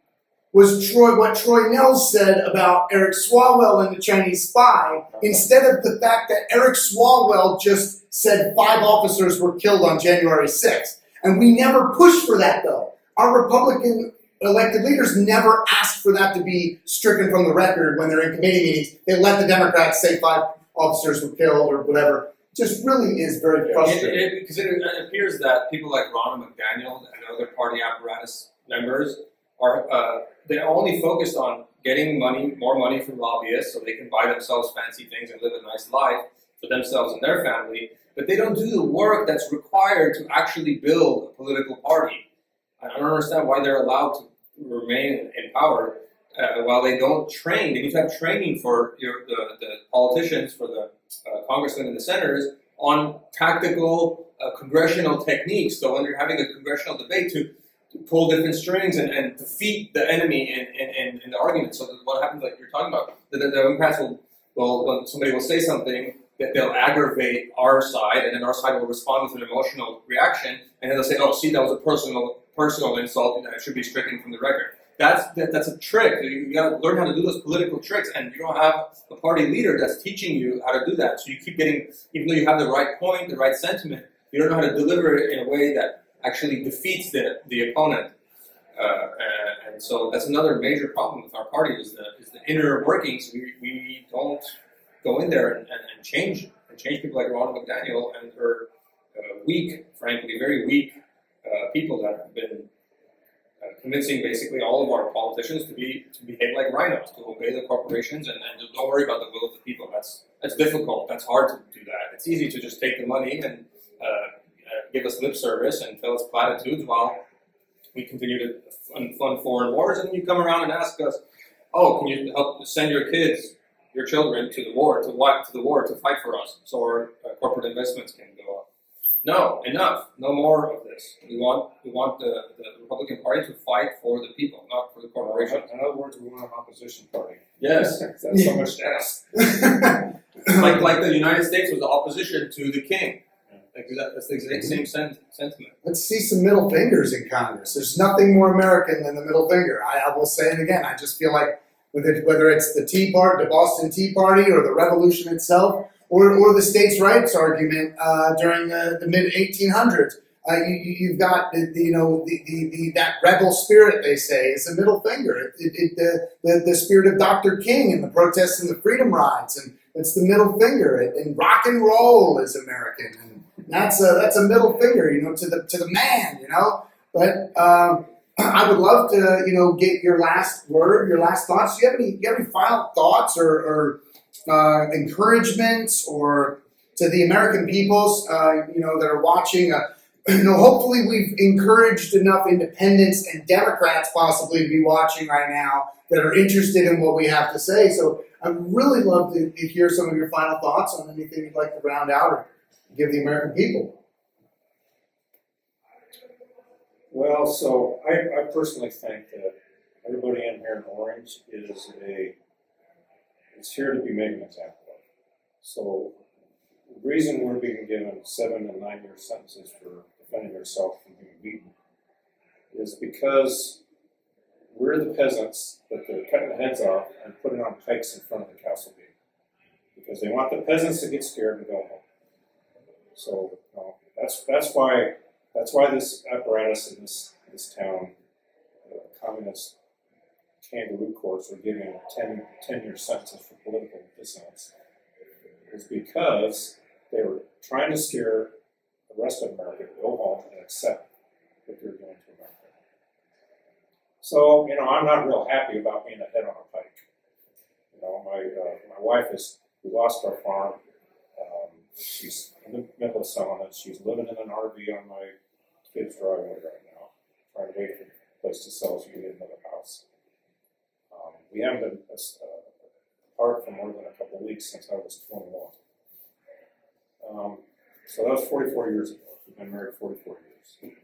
was what Troy Nels said about Eric Swalwell and the Chinese spy, instead of the fact that Eric Swalwell just said 5 officers were killed on January 6th. And we never pushed for that, though. Our Republican elected leaders never asked for that to be stricken from the record when they're in committee meetings. They let the Democrats say 5 officers were killed or whatever. It just really is very frustrating. Because it appears that people like Ron McDaniel and other party apparatus members are they're only focused on getting more money from lobbyists so they can buy themselves fancy things and live a nice life for themselves and their family, but they don't do the work that's required to actually build a political party. I don't understand why they're allowed to remain in power while they don't train. They need to have training for the politicians, for the congressmen and the senators on tactical congressional techniques. So when you're having a congressional debate to pull different strings and defeat the enemy in the argument. So what happens, like you're talking about, the Democrats will when somebody will say something, that they'll aggravate our side, and then our side will respond with an emotional reaction, and then they'll say, oh, see, that was a personal insult, and that should be stricken from the record. that's a trick. You got to learn how to do those political tricks, and you don't have a party leader that's teaching you how to do that. So you keep getting, even though you have the right point, the right sentiment, you don't know how to deliver it in a way that actually defeats the opponent. And so that's another major problem with our party is the inner workings. We don't go in there and change people like Ronald McDaniel and are weak, frankly, very weak people that have been convincing basically all of our politicians to behave like rhinos, to obey the corporations and don't worry about the will of the people. That's difficult. That's hard to do that. It's easy to just take the money and give us lip service and tell us platitudes while we continue to fund foreign wars, and you come around and ask us, "Oh, can you help send your children to the war, to fight for us, so our corporate investments can go up?" No, enough. No more of this. We want the Republican Party to fight for the people, not for the corporations. In other words, we want an opposition party. Yes, That's so much to ask. like the United States was the opposition to the king. That's the exact same sentiment. Let's see some middle fingers in Congress. There's nothing more American than the middle finger. I will say it again. I just feel like whether it's the Tea Party, the Boston Tea Party, or the Revolution itself, or the states' rights argument during the mid 1800s, you've got that rebel spirit. They say is the middle finger. The spirit of Dr. King and the protests and the freedom rides, and it's the middle finger. And rock and roll is American. And that's a middle finger, to the man, But I would love to, get your last word, your last thoughts. Do you have any final thoughts or encouragements or to the American peoples, that are watching? Hopefully we've encouraged enough independents and Democrats possibly to be watching right now that are interested in what we have to say. So I'd really love to hear some of your final thoughts on anything you'd like to round out or give the American people. Well, so I personally think that everybody in here in Orange is here to be made an example of. So the reason we're being given 7 and 9 year sentences for defending yourself from being beaten is because we're the peasants that they're cutting the heads off and putting on pikes in front of the castle gate because they want the peasants to get scared and go home. So that's why this apparatus in this town, communist kangaroo courts, are giving 10-year sentences for political dissonance, is because they were trying to scare the rest of America to go home and accept what they're doing to America. So I'm not real happy about being a head on a pike. My wife we lost our farm. She's in the middle of selling it. She's living in an RV on my kid's driveway right now, trying to wait for the place to sell so we can get another house. We haven't been apart for more than a couple of weeks since I was 21. So that was 44 years ago. We've been married 44 years.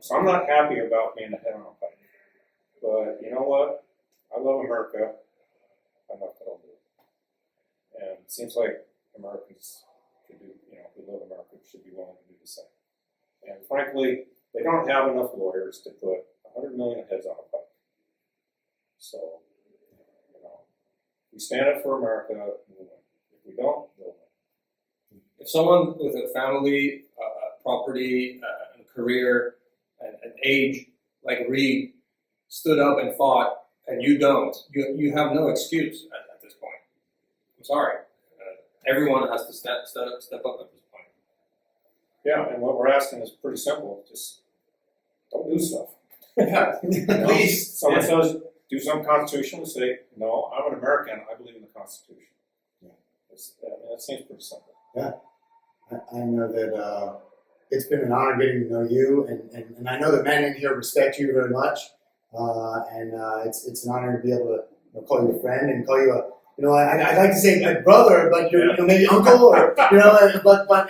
So I'm not happy about being a head on a pike. But you know what? I love America. I'm not going to do it. And it seems like Americans should do, we love America, should be willing to do the same. And frankly, they don't have enough lawyers to put 100 million heads on a pike. So, we stand up for America, we'll win. If we don't, they'll win. If someone with a family, property, a career, an age like Reed stood up and fought, and you don't, you have no excuse at this point. I'm sorry. Everyone has to step up at this point. Yeah, and what we're asking is pretty simple. Just don't do stuff. Yeah, please. Someone says, do some constitutional, say, no, I'm an American, I believe in the Constitution. Yeah. That seems pretty simple. Yeah. I know that it's been an honor getting to know you, and I know that men in here respect you very much, and it's an honor to be able to call you a friend and call you I'd like to say my brother, but maybe uncle, or but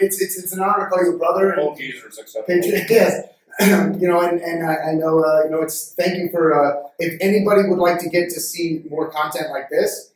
it's an honor to call you a brother. Old geezers, except yes. And I know it's thank you for if anybody would like to get to see more content like this,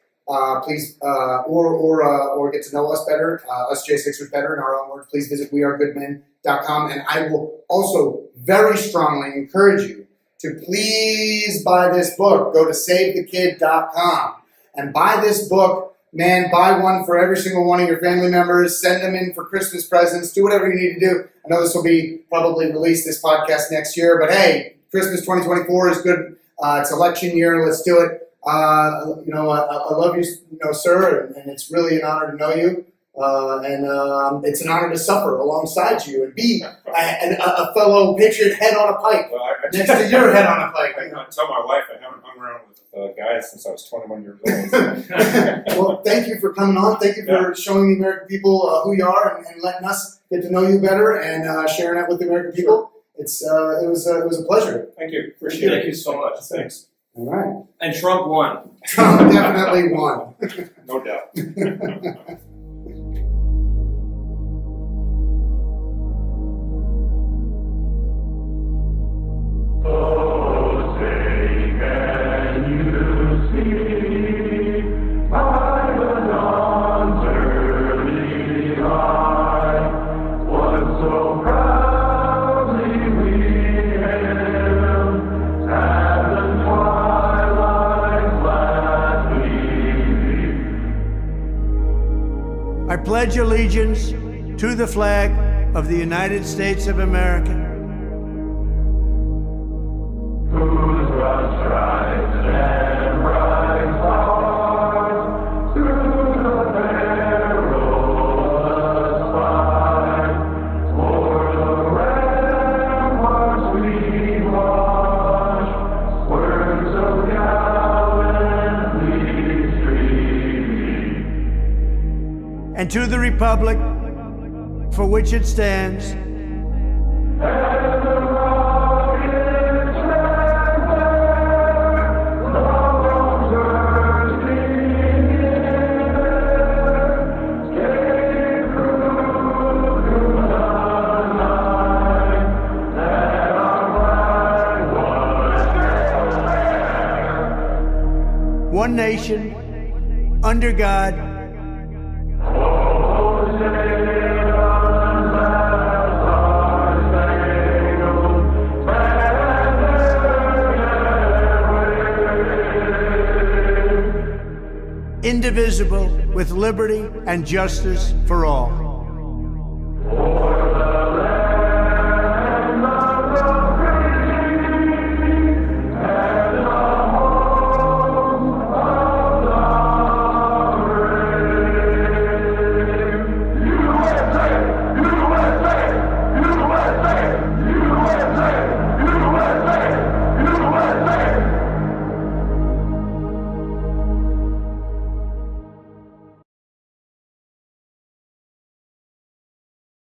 please or get to know us better, us J6ers better in our own words, please visit wearegoodmen.com, and I will also very strongly encourage you to please buy this book. Go to SaveTheKid.com and buy this book. Man, buy one for every single one of your family members. Send them in for Christmas presents. Do whatever you need to do. I know this will be probably released, this podcast, next year. But hey, Christmas 2024 is good. It's election year. Let's do it. I love you, sir, and it's really an honor to know you. And it's an honor to suffer alongside you and be a fellow Patriot head on a pike next to your head on a pike. I tell my wife I haven't hung around with guys since I was 21 years old. Well, thank you for coming on. Thank you for showing the American people who you are and letting us get to know you better and sharing that with the American people. It was a pleasure. Thank you. Appreciate it. Thank you so much. Thanks. All right. And Trump won. Trump definitely won. No doubt. I pledge allegiance to the flag of the United States of America. Whose stripes and bright stars through the perilous fight, o'er the ramparts we watch, words of gallantly stream. And to the republic for which it stands, one nation, under God, indivisible, with liberty and justice for all.